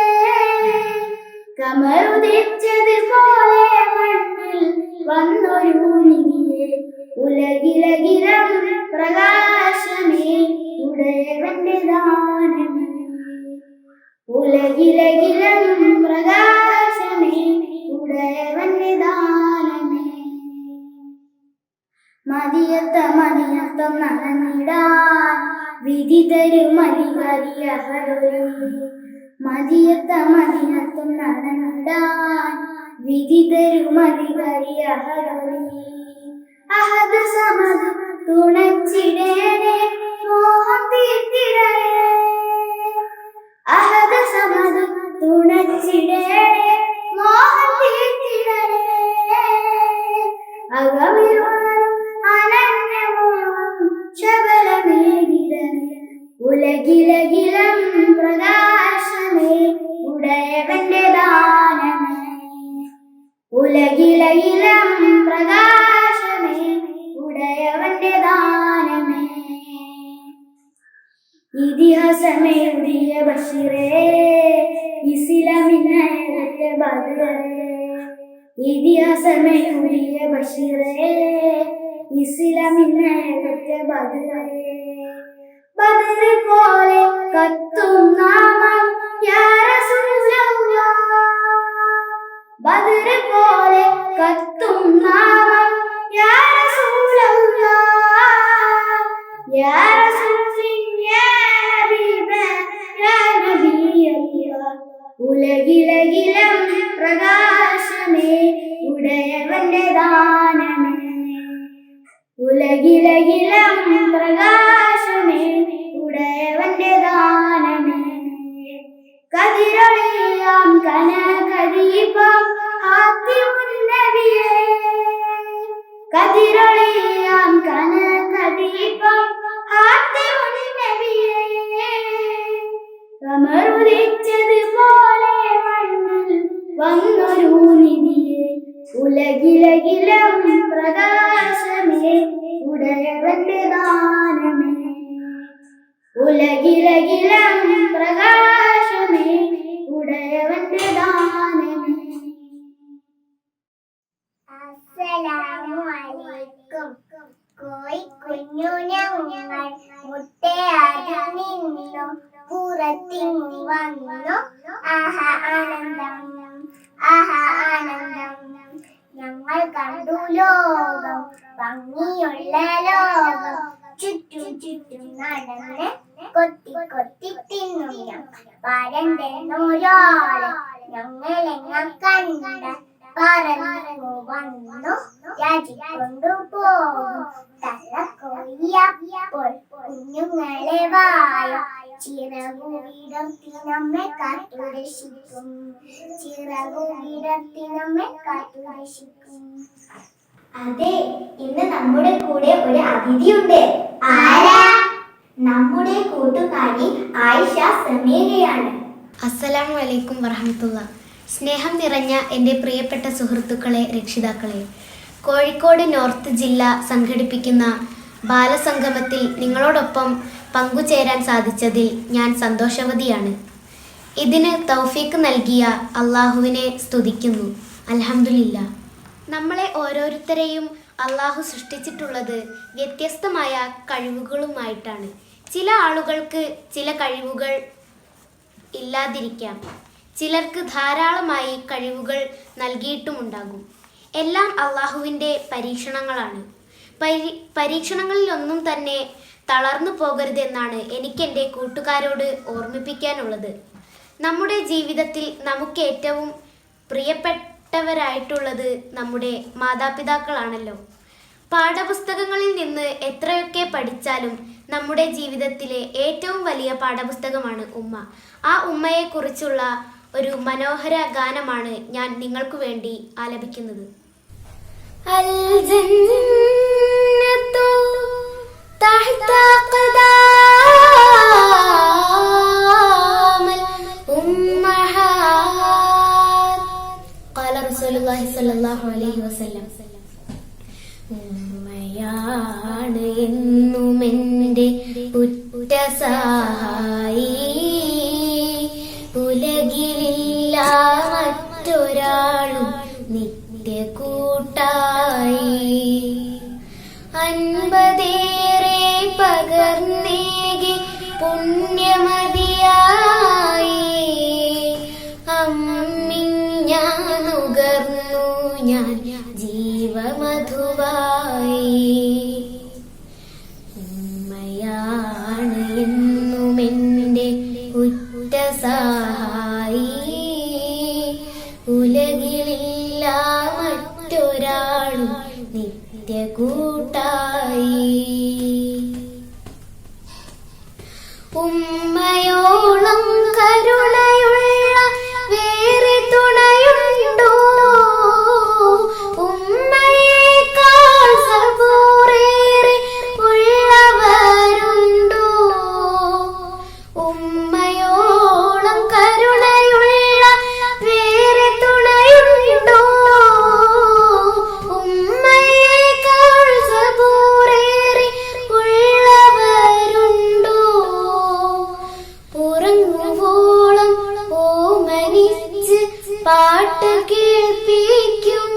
കമറുദിച്ചതുപോലെ മണ്ണിൽ വന്നൊരു നിധിയെ ഉലകിലകിലം പ്രകാശമേ ഉടയവന്റെ ദാനമേ ഉലകിലകിലം പ്രകാശമേ ഉടയവന്റെ ദാനമേ മതിയത്തം നടന്നിടാൻ വിധി തരും അലികരിയഹരൊലി മതിയത്തം നടന്നിടാൻ വിധി തരും അലികരിയഹരൊലി അഹദ് സമദ് തുണച്ചിടേനെ മോഹം തീർത്തിടണേ അഹദ് സമദ് തുണച്ചിടേനെ മോഹം തീർത്തിടണേ അകമിരുളും അനന്യമോഹം ശബലമേകിടണേ ഉലകിലകിലം പ്രകാശമേ ഉടയവന്റെ ദാനമേ ഉലകിലകിലം പ്രകാശമേ ഉടയവന്റെ ദാനമേ ഇതിഹാസമേറിയ ബഷീറേ ഇസ്ലാമിനയത്തെ ബദറേ ഇതിഹാസമേറിയ ബഷീറേ ഇസ്ലാമിനയത്തെ ബദറേ ബദർ പോലെ കത്തും നാമം യാ റസൂലല്ലാഹ് ബദർ പോലെ കത്തും നാമം യാ റസൂലല്ലാഹ് യാ റസൂലിൻ യാ ഹബീബ് യാ നബിയല്ലാഹ് ഉലകിലകിലം പ്രകാശമേ ഉടയവന്റെ ദാനമേ ഉലകിലകിലം പ്രകാശമേ ഉടയവന്റെ ദാനമേ കതിരൊളിയാം കനകദീപം ഹാത്തിമുൻ നബിയേ കതിരൊളിയാം കനകദീപം ഹാത്തിമുൻ നബിയേ കമറുദിച്ചതുപോലെ മണ്ണിൽ വന്നൊരു നിധിയെ ഉലകിലകിലം പ്രകാശമേ ഉടയവന്റെ ദാനമേ ഉലകിലകിലം പ്രകാശമേ ഉടയവന്റെ ദാനമേ അസ്സലാമു അലൈക്കും കോയി കുഞ്ഞു ഞങ്ങൾ മുട്ടയാടി നിന്നു പുറത്തിങ്ങു വന്നു ആഹാ ആനന്ദം ഞങ്ങൾ കണ്ടു ലോകം ഭംഗിയുള്ള ലോകം ചുറ്റും ചുറ്റും നടന്ന് കൊത്തി കൊത്തി തിന്നു പരന്തെന്നൊരാള് ഞങ്ങളെങ്ങ കണ്ട പറന്നു വന്നു രാജിക്കൊണ്ടുപോകും തള്ളക്കൊയ്യപ്പോൾ കുഞ്ഞുങ്ങളെ വായ ചിറകു വിടർത്തി നമ്മെ കാത്തുരക്ഷിക്കും ചിറകു വിടർത്തി നമ്മെ കാത്തുരക്ഷിക്കും. അതെ, ഇന്ന് നമ്മുടെ കൂടെ ഒരു അതിഥിയുണ്ട്. ആരാ? നമ്മുടെ കൂട്ടുകാരി ആയിഷ സമീരയാണ്. അസ്സലാമു അലൈക്കും വറഹ്മത്തുള്ള. സ്നേഹം നിറഞ്ഞ എൻ്റെ പ്രിയപ്പെട്ട സുഹൃത്തുക്കളെ, രക്ഷിതാക്കളെ, കോഴിക്കോട് നോർത്ത് ജില്ല സംഘടിപ്പിക്കുന്ന ബാലസംഗമത്തിൽ നിങ്ങളോടൊപ്പം പങ്കുചേരാൻ സാധിച്ചതിൽ ഞാൻ സന്തോഷവതിയാണ്. ഇതിന് തൗഫീക്ക് നൽകിയ അള്ളാഹുവിനെ സ്തുതിക്കുന്നു. അൽഹംദുലില്ലാ. നമ്മളെ ഓരോരുത്തരെയും അള്ളാഹു സൃഷ്ടിച്ചിട്ടുള്ളത് വ്യത്യസ്തമായ കഴിവുകളുമായിട്ടാണ്. ചില ആളുകൾക്ക് ചില കഴിവുകൾ ഇല്ലാതിരിക്കാം, ചിലർക്ക് ധാരാളമായി കഴിവുകൾ നൽകിയിട്ടുമുണ്ടാകും. എല്ലാം അള്ളാഹുവിൻ്റെ പരീക്ഷണങ്ങളാണ്. പരീക്ഷണങ്ങളിലൊന്നും തന്നെ തളർന്നു പോകരുതെന്നാണ് എനിക്കെൻ്റെ കൂട്ടുകാരോട് ഓർമ്മിപ്പിക്കാനുള്ളത്. നമ്മുടെ ജീവിതത്തിൽ നമുക്ക് ഏറ്റവും പ്രിയപ്പെട്ടവരായിട്ടുള്ളത് നമ്മുടെ മാതാപിതാക്കളാണല്ലോ. പാഠപുസ്തകങ്ങളിൽ നിന്ന് എത്രയൊക്കെ പഠിച്ചാലും നമ്മുടെ ജീവിതത്തിലെ ഏറ്റവും വലിയ പാഠപുസ്തകമാണ് ഉമ്മ. ആ ഉമ്മയെക്കുറിച്ചുള്ള ഒരു മനോഹര ഗാനമാണ് ഞാൻ നിങ്ങൾക്ക് വേണ്ടി ആലപിക്കുന്നത്. ഉമ്മയാണ് എന്നും എൻ്റെ ഉറ്റ സഹായി, ഉലകിലില്ല മറ്റൊരാളും നിത്യ കൂട്ടായി. അൻപതേറെ പകർന്നേകി പുണ്യമതിയായി, അമ്മിഞ്ഞാനുകർന്നു ഞാൻ ജീവമധുവായി. ഉമ്മയാണ് എന്നും എൻ്റെ ഉറ്റ സഹായി, ഉലകിലില്ല മറ്റൊരാളും നിത്യ കൂട്ടായി. ഉമ്മയോളം കരുണയുള്ള വേറെ തുണയുണ്ടോ? ഉമ്മയേക്കാൾ സബൂറേറെ ഉള്ളവരുണ്ടോ? ഉമ്മയോളം കരുണയുള്ള വേറെ തുണയുണ്ടോ? ഉമ്മയേക്കാൾ സബൂറേറെ ഉള്ളവരുണ്ടോ? ഉറങ്ങുവോളം ഓമനിച്ച് പാട്ട് കേൾപ്പിക്കും,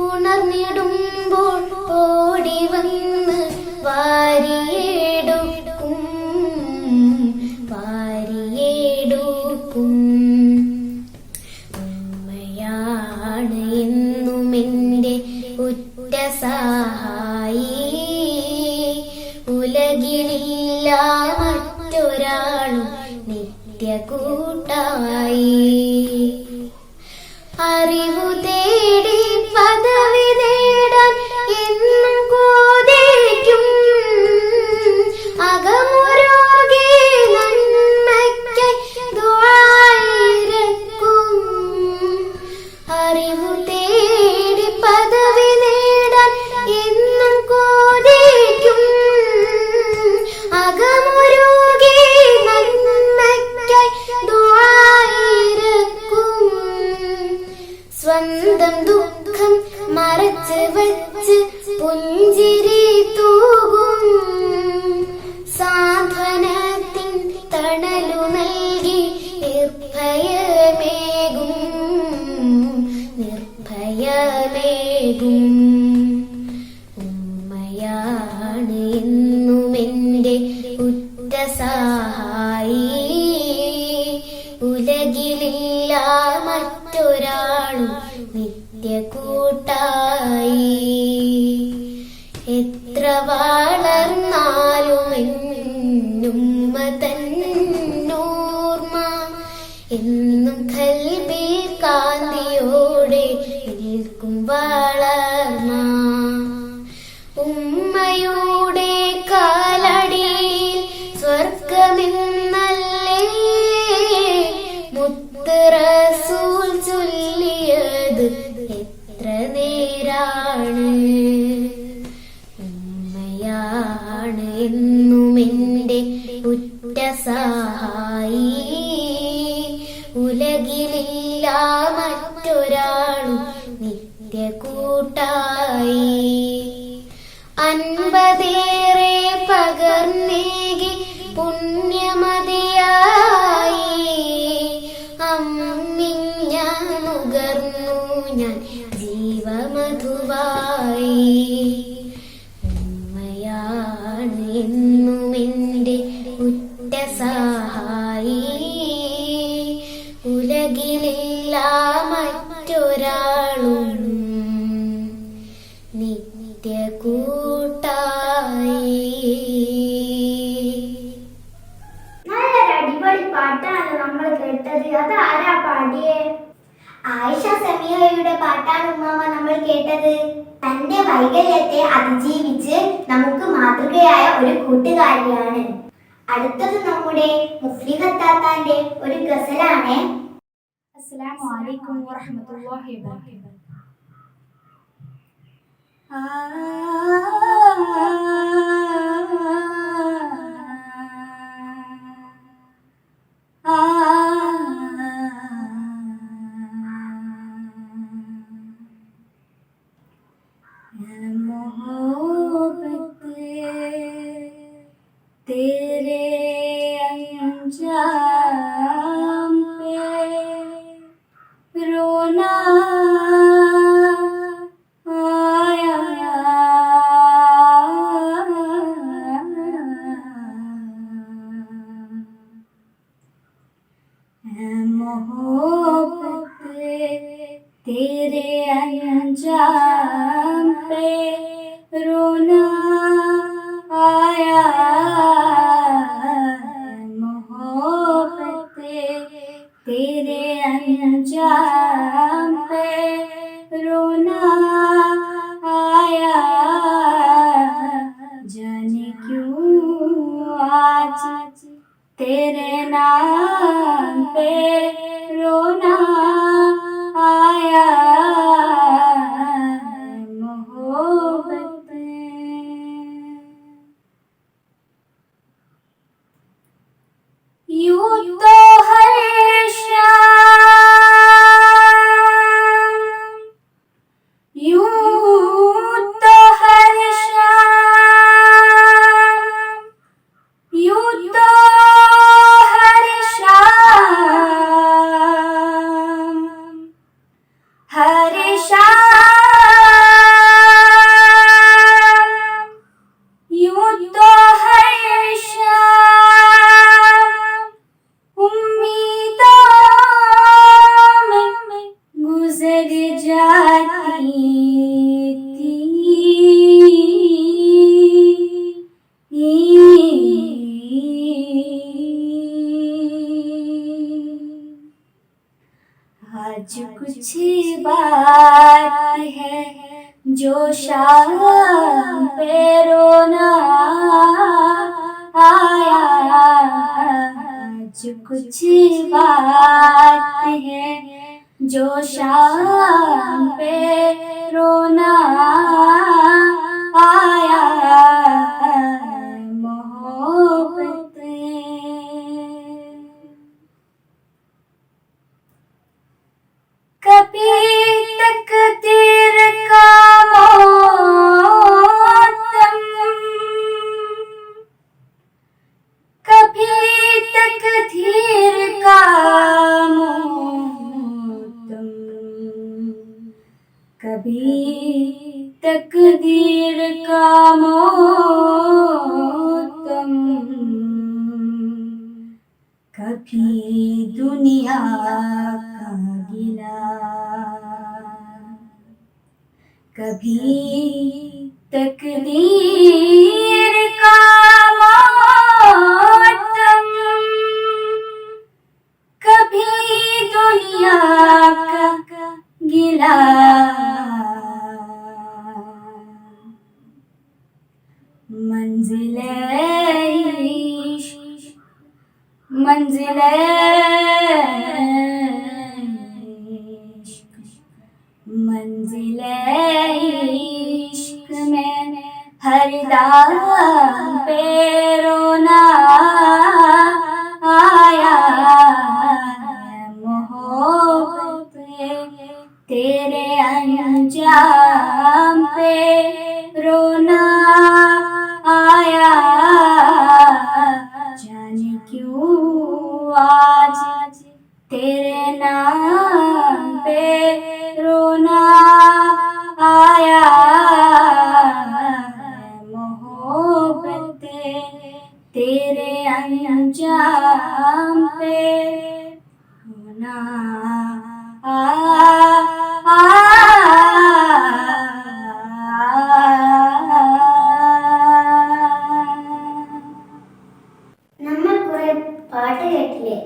ഉണർന്നിടുമ്പോൾ ഓടി വന്ന് വാരിയെടുക്കും, വാരിയെടുക്കും. ഉമ്മയാണ് എന്നും എൻ്റെ ഉറ്റ സഹായി, ഉലകിലില്ല മറ്റൊരാളും നിത്യ കൂട്ടായി. അറിവു തേടി പദവി നേടാൻ എന്നും കൊതിക്കും, അകമുരുകി നന്മയ്ക്കായി ദുആയിരക്കും. അറിവു തേടി പദവി നേടാൻ എന്നും കൊതിക്കും, അകമുരുകി നന്മയ്ക്കായി ദുആയിരക്കും. സ്വന്തം ദുഃഖം മറച്ച് വച്ച് പുഞ്ചിരി തൂകും, സാന്ത്വനത്തിൻ തണലു നൽകി നിർഭയമേകും, നിർഭയമേകും. ഉമ്മയാണ് എന്നും എൻ്റെ ഉറ്റ സഹായി, ഉലകിലില്ല മറ്റൊരാളും നിത്യ കൂട്ടായി. എത്ര വളർന്നാലും എന്നുമ്മ തന്നോർമ്മ എന്നും കൽബിൽ കാന്തിയോടെ നിൽക്കും വളർമ്മ. ഉമ്മയുടെ കാലടിയിൽ സ്വർഗമെന്നല്ലേ മുത്ത് റസൂൽ ചൊല്ലിയത് എത്ര നേരാണ്. ഉമ്മയാണ് എന്നും എൻ്റെ ഉറ്റ സഹായി, ഉലകിലില്ല മറ്റൊരാളും നിത്യ കൂട്ടായി. അൻപതേറെ പകർന്നേകി പുണ്യമതിയായി, അമ്മിഞ്ഞാനുകർന്നു ഞാൻ ജീവമധുവായി. ഉമ്മയാണ് എന്നും എൻ്റെ ഉറ്റ സഹായി, ഉലകിലില്ല മറ്റൊരാളും നിത്യ കൂട്ടായി. നമ്മൾ കേട്ടത്. തന്റെ വൈകല്യത്തെ അതിജീവിച്ച് നമുക്ക് മാതൃകയായ ഒരു കൂട്ടുകാരിയാണ്. അടുത്തത് നമ്മുടെ മുഫ്ലിഹത്താത്താന്റെ ഒരു ഗസലാണ്. അസ്സലാമു അലൈക്കും വറഹ്മത്തുള്ളാഹി വബറകാതുഹു. तेरे अंजाम पे रोना आया, मोहब्बत तेरे अंजाम पे रोना आया, मोहब्बत तेरे अंजाम पे रोना आया, जाने क्यों आज तेरे नाम पे रोना आया, मोहब्बत। यूं तो हर शाम, यूं तो हर शाम, यूं तो हर शाम, हर शाम, यूं तो हर शाम उम्मीदों में गुजर जाती थी, आज कुछ बात है जो शाम पे रोना आया, आज कुछ बात है जो शाम पे रोना आया, मोहब्बत। कभी तकदीर का मोहतम, कभी तकदीर का मोहतम, कभी तकदीर का मोहतम, कभी दुनिया का गिला, कभी तकदीर का मोहतम, कभी दुनिया का गिला, मंजिले इश्क, मंजिले इश्क, मंजिले इश्क में हर दाम पे रोना आया, मोहब्बत तेरे अंजाम पे रोना आया, जाने क्यों आज तेरे नाम पे रोना आया, मोहब्बत तेरे अंजाम पे रोना നമ്മൾ കുറെ പാട്ട് കേട്ടില്ലേ,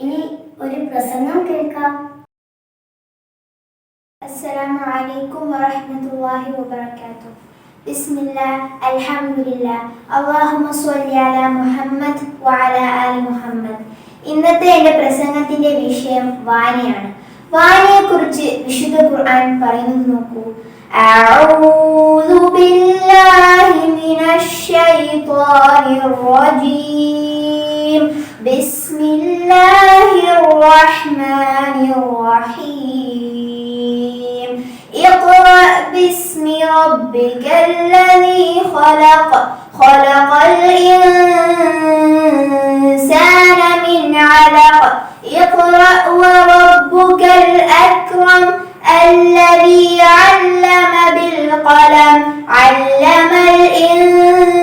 ഇനി ഒരു പ്രസംഗം കേൾക്കാം. അസ്സലാമു അലൈക്കും وبركاته. بسم الله الحمد لله اللهم صل على محمد وعلى آل محمد. ഇന്നത്തെ എൻ്റെ പ്രസംഗത്തിന്റെ വിഷയം വായനയാണ്. വായനയെക്കുറിച്ച് വിശുദ്ധ ഖുർആൻ പറയുന്നത് നോക്കൂ. അഊദു ബില്ലാഹി മിനശ് ശൈത്വാനിർ റജീം. ബിസ്മില്ലാഹിർ റഹ്മാനിർ റഹീം. اقرأ باسم ربك الذي خلق خلق الإنسان من علق اقرأ وربك الأكرم الذي علم بالقلم علم الإنسان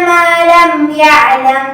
ما لم يعلم.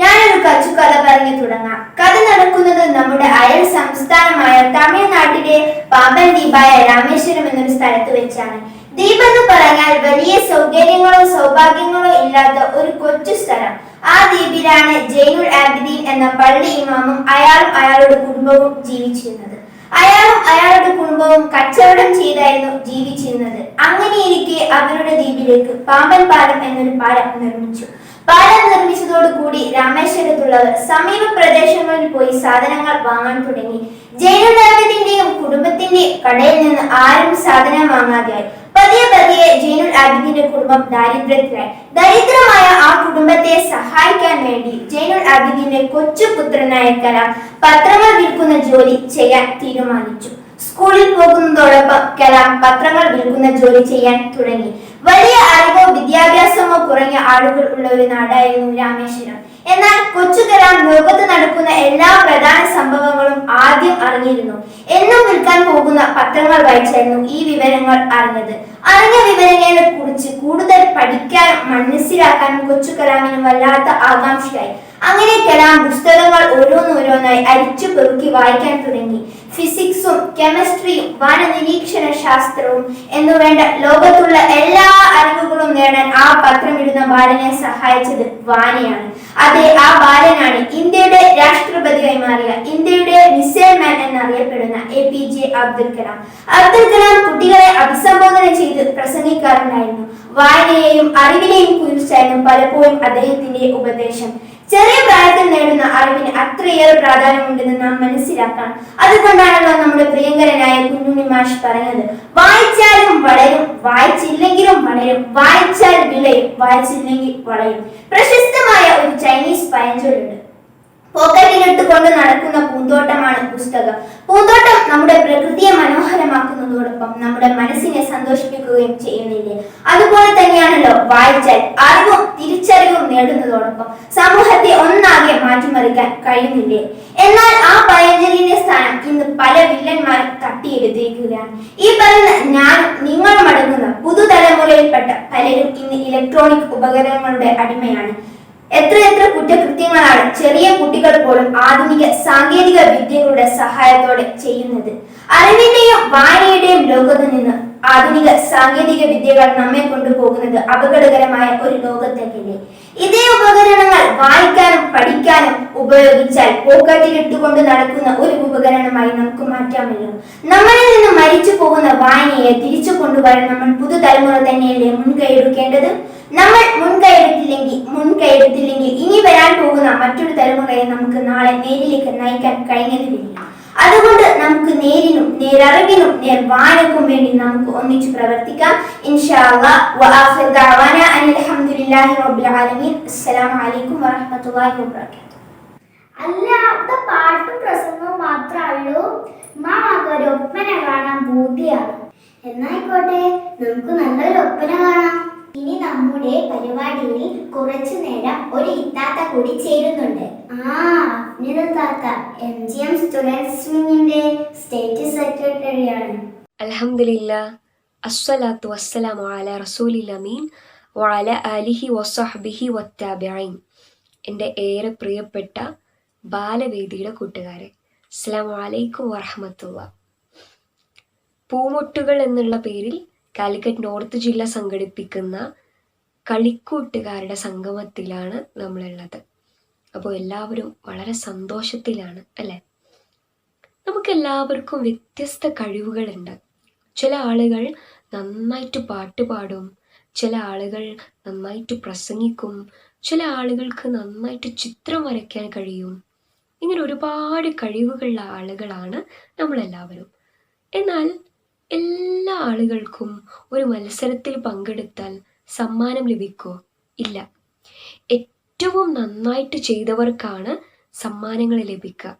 ഞാനൊരു കഥ പറഞ്ഞു തുടങ്ങാം. കഥ നടക്കുന്നത് നമ്മുടെ അയൽ സംസ്ഥാനമായ തമിഴ്നാട്ടിലെ പാമ്പൻ ദ്വീപായ രാമേശ്വരം എന്നൊരു സ്ഥലത്ത് വെച്ചാണ്. ദ്വീപ് എന്ന് പറഞ്ഞാൽ വലിയ സൗകര്യങ്ങളോ സൗഭാഗ്യങ്ങളോ ഇല്ലാത്ത ഒരു കൊച്ചു സ്ഥലം. ആ ദ്വീപിലാണ് ജൈനുൽ ആബിദീൻ എന്ന പള്ളി ഇമാമും അയാളും അയാളുടെ കുടുംബവും ജീവിച്ചിരുന്നത്. അയാളും അയാളുടെ കുടുംബവും കച്ചവടം ചെയ്തായിരുന്നു ജീവിച്ചിരുന്നത്. അങ്ങനെയിരിക്കെ അവരുടെ ദ്വീപിലേക്ക് പാമ്പൻ പാലം എന്നൊരു പാലം നിർമ്മിച്ചു. പാലം നിർമ്മിച്ചതോടുകൂടി രാമേശ്വരത്തുള്ളവർ സമീപ പ്രദേശങ്ങളിൽ പോയി സാധനങ്ങൾ വാങ്ങാൻ തുടങ്ങി. ജൈനുൽ ആബിദീന്റെയും കുടുംബത്തിന്റെയും കടയിൽ നിന്ന് ആരും സാധനം വാങ്ങാതെയായി. പതിയെ ജൈനുൽ ആബിദീന്റെ കുടുംബം ദാരിദ്ര്യത്തിലായി. ദരിദ്രമായ ആ കുടുംബത്തെ സഹായിക്കാൻ വേണ്ടി ജൈനുൽ ആബിദീന്റെ കൊച്ചുപുത്രനായ കലാം പത്രങ്ങൾ വിൽക്കുന്ന ജോലി ചെയ്യാൻ തീരുമാനിച്ചു. സ്കൂളിൽ പോകുന്നതോടൊപ്പം കലാം പത്രങ്ങൾ വിൽക്കുന്ന ജോലി ചെയ്യാൻ തുടങ്ങി. വലിയ അറിവോ വിദ്യാഭ്യാസമോ കുറഞ്ഞ ആളുകൾ ഉള്ള ഒരു നാടായിരുന്നു രാമേശ്വരം. എന്നാൽ കൊച്ചു കലാം ലോകത്ത് നടക്കുന്ന എല്ലാ പ്രധാന സംഭവങ്ങളും ആദ്യം അറിഞ്ഞിരുന്നു. എന്നും വിൽക്കാൻ പോകുന്ന പത്രങ്ങൾ വായിച്ചായിരുന്നു ഈ വിവരങ്ങൾ അറിഞ്ഞത്. അറിഞ്ഞ വിവരങ്ങളെ കുറിച്ച് കൂടുതൽ പഠിക്കാനും മനസ്സിലാക്കാനും കൊച്ചു കലാമിന് വല്ലാത്ത ആകാംക്ഷയായി. അങ്ങനെ കലാം പുസ്തകങ്ങൾ ഓരോന്നോരോന്നായി അരിച്ചു പെറുക്കി വായിക്കാൻ തുടങ്ങി. ഫിസിക്സും കെമിസ്ട്രിയും വനനിരീക്ഷണ ശാസ്ത്രവും എന്നുവേണ്ട ലോകത്തുള്ള എല്ലാ അറിവുകളും നേടാൻ ആ പത്രമിടുന്ന ബാലനെ സഹായിച്ചത് വായനയാണ്. അതെ, ആ ബാലനാണ് ഇന്ത്യയുടെ രാഷ്ട്രപതിയായി മാറിയ ഇന്ത്യയുടെ മിസൈൽ മാൻ എന്നറിയപ്പെടുന്ന APJ അബ്ദുൽ കലാം. അബ്ദുൽ കലാം കുട്ടികളെ അഭിസംബോധന ചെയ്ത് പ്രസംഗിക്കാറുണ്ടായിരുന്നു. വായനയെയും അറിവിനെയും കുറിച്ചായിരുന്നു പലപ്പോഴും അദ്ദേഹത്തിന്റെ ഉപദേശം. ചെറിയ പ്രായത്തിൽ നേടുന്ന അറിവിന് അത്രയേറെ പ്രാധാന്യമുണ്ടെന്ന് നാം മനസ്സിലാക്കണം. അതുകൊണ്ടാണല്ലോ നമ്മുടെ പ്രിയങ്കരനായ കുഞ്ഞുണ്ണി മാഷ് പറഞ്ഞത്, വായിച്ചാലും വളരും, വായിച്ചില്ലെങ്കിലും വളരും, വായിച്ചാൽ വിളയും, വായിച്ചില്ലെങ്കിൽ വളയും. പ്രശസ്തമായ ഒരു ചൈനീസ് പഴഞ്ചൊല്ലുണ്ട്, പോക്കറ്റിലിട്ട് കൊണ്ട് നടക്കുന്ന പൂന്തോട്ടമാണ് പുസ്തകം. പൂന്തോട്ടം നമ്മുടെ പ്രകൃതിയെ മനോഹരമാക്കുന്നതോടൊപ്പം നമ്മുടെ മനസ്സിനെ സന്തോഷിപ്പിക്കുകയും ചെയ്യുന്നില്ലേ? അതുപോലെ തന്നെയാണല്ലോ വായിച്ചാൽ അറിവും തിരിച്ചറിവും നേടുന്നതോടൊപ്പം സമൂഹത്തെ ഒന്നാകെ മാറ്റിമറിക്കാൻ കഴിയുന്നില്ലേ? എന്നാൽ ആ പഴഞ്ചൊല്ലിന്റെ സ്ഥാനം ഇന്ന് പല വില്ലന്മാരും തട്ടിയെടുത്തിരിക്കുകയാണ്. ഈ പറയുന്ന ഞാനും നിങ്ങളും അടങ്ങുന്ന പുതുതലമുറയിൽപ്പെട്ട പലരും ഇന്ന് ഇലക്ട്രോണിക് ഉപകരണങ്ങളുടെ അടിമയാണ്. എത്ര കുറ്റകൃത്യങ്ങളാണ് ചെറിയ കുട്ടികൾ പോലും ആധുനിക സാങ്കേതിക വിദ്യകളുടെ സഹായത്തോടെ ചെയ്യുന്നത്. അറിവിന്റെയും വായനയുടെയും ലോകത്ത് നിന്ന് ആധുനിക സാങ്കേതിക വിദ്യകൾ നമ്മെ കൊണ്ടുപോകുന്നത് അപകടകരമായ ഒരു ലോകത്തേക്കല്ലേ? ഇതേ ഉപകരണങ്ങൾ വായിക്കാനും പഠിക്കാനും ഉപയോഗിച്ചാൽ പോക്കറ്റിലിട്ടുകൊണ്ട് നടക്കുന്ന ഒരു ഉപകരണമായി നമുക്ക് മാറ്റാമല്ലോ. നമ്മളിൽ നിന്ന് മരിച്ചു പോകുന്ന വായനയെ തിരിച്ചു കൊണ്ടുവരാൻ നമ്മൾ പുതുതലമുറ തന്നെയല്ലേ മുൻകൈയെടുക്കേണ്ടത്? നമ്മൾ മുൻകൈയെടുത്തില്ലെങ്കിൽ ഇനി വരാൻ പോകുന്ന മറ്റൊരു തലമുറയെ നമുക്ക് നാളെ നേരിലേക്ക് നയിക്കാൻ കഴിഞ്ഞതുമില്ല. അതുകൊണ്ട് നമുക്ക് നേരിനും നേരറിവിനും നേർവായനക്കും വേണ്ടി നമുക്ക് ഒന്നിച്ചു പ്രവർത്തിക്കാം. ഇൻഷാ അല്ലാഹ്. വആഖിറു ദഅവാന അൽഹംദുലില്ലാഹി റബ്ബിൽ ആലമീൻ. അസ്സലാമു അലൈക്കും വറഹ്മത്തുള്ളാഹി വബറകാതുഹു. അല്ല, അവിടെ പാട്ടും പ്രസംഗവും മാത്രമല്ലോ. മാമാക്കൊരു ഒപ്പന കാണാൻ പൂതിയാണ്. എന്നായിക്കോട്ടെ, നമുക്ക് നല്ലൊരു ഒപ്പന കാണാം. ഇനി നമ്മുടെ പരിപാടിയിൽ കുറച്ചു നേരം ഒരു ഇത്താത്ത കൂടി ചേരുന്നുണ്ട്. താത്ത MGM സ്റ്റുഡൻസ് വിങ്ങിന്റെ സ്റ്റേറ്റ് സെക്രട്ടറിയാണ്. അൽഹംദുലില്ലാഹ്, അസ്സലാത്തു വസ്സലാമു അലാ റസൂലിൽ അമീൻ വഅലാ ആലിഹി വസ്സഹ്ബിഹി വത്താബിഈൻ. എൻ്റെ ഏറെ പ്രിയപ്പെട്ട ബാലവേദിയുടെ കൂട്ടുകാരെ, അസ്സലാമു അലൈക്കും വറഹ്മത്തുള്ളാഹി. പൂമൊട്ടുകൾ എന്നുള്ള പേരിൽ കാലിക്കറ്റ് നോർത്ത് ജില്ല സംഘടിപ്പിക്കുന്ന കളിക്കൂട്ടുകാരുടെ സംഗമത്തിലാണ് നമ്മളുള്ളത്. അപ്പോൾ എല്ലാവരും വളരെ സന്തോഷത്തിലാണ് അല്ലേ? നമുക്കെല്ലാവർക്കും വ്യത്യസ്ത കഴിവുകളുണ്ട്. ചില ആളുകൾ നന്നായിട്ട് പാട്ട് പാടും, ചില ആളുകൾ നന്നായിട്ട് പ്രസംഗിക്കും, ചില ആളുകൾക്ക് നന്നായിട്ട് ചിത്രം വരയ്ക്കാൻ കഴിയും. ഇങ്ങനെ ഒരുപാട് കഴിവുകളുള്ള ആളുകളാണ് നമ്മളെല്ലാവരും. എന്നാൽ എല്ലാ ആളുകൾക്കും ഒരു മത്സരത്തിൽ പങ്കെടുത്താൽ സമ്മാനം ലഭിക്കുമോ? ഇല്ല. ഏറ്റവും നന്നായിട്ട് ചെയ്തവർക്കാണ് സമ്മാനങ്ങൾ ലഭിക്കുക.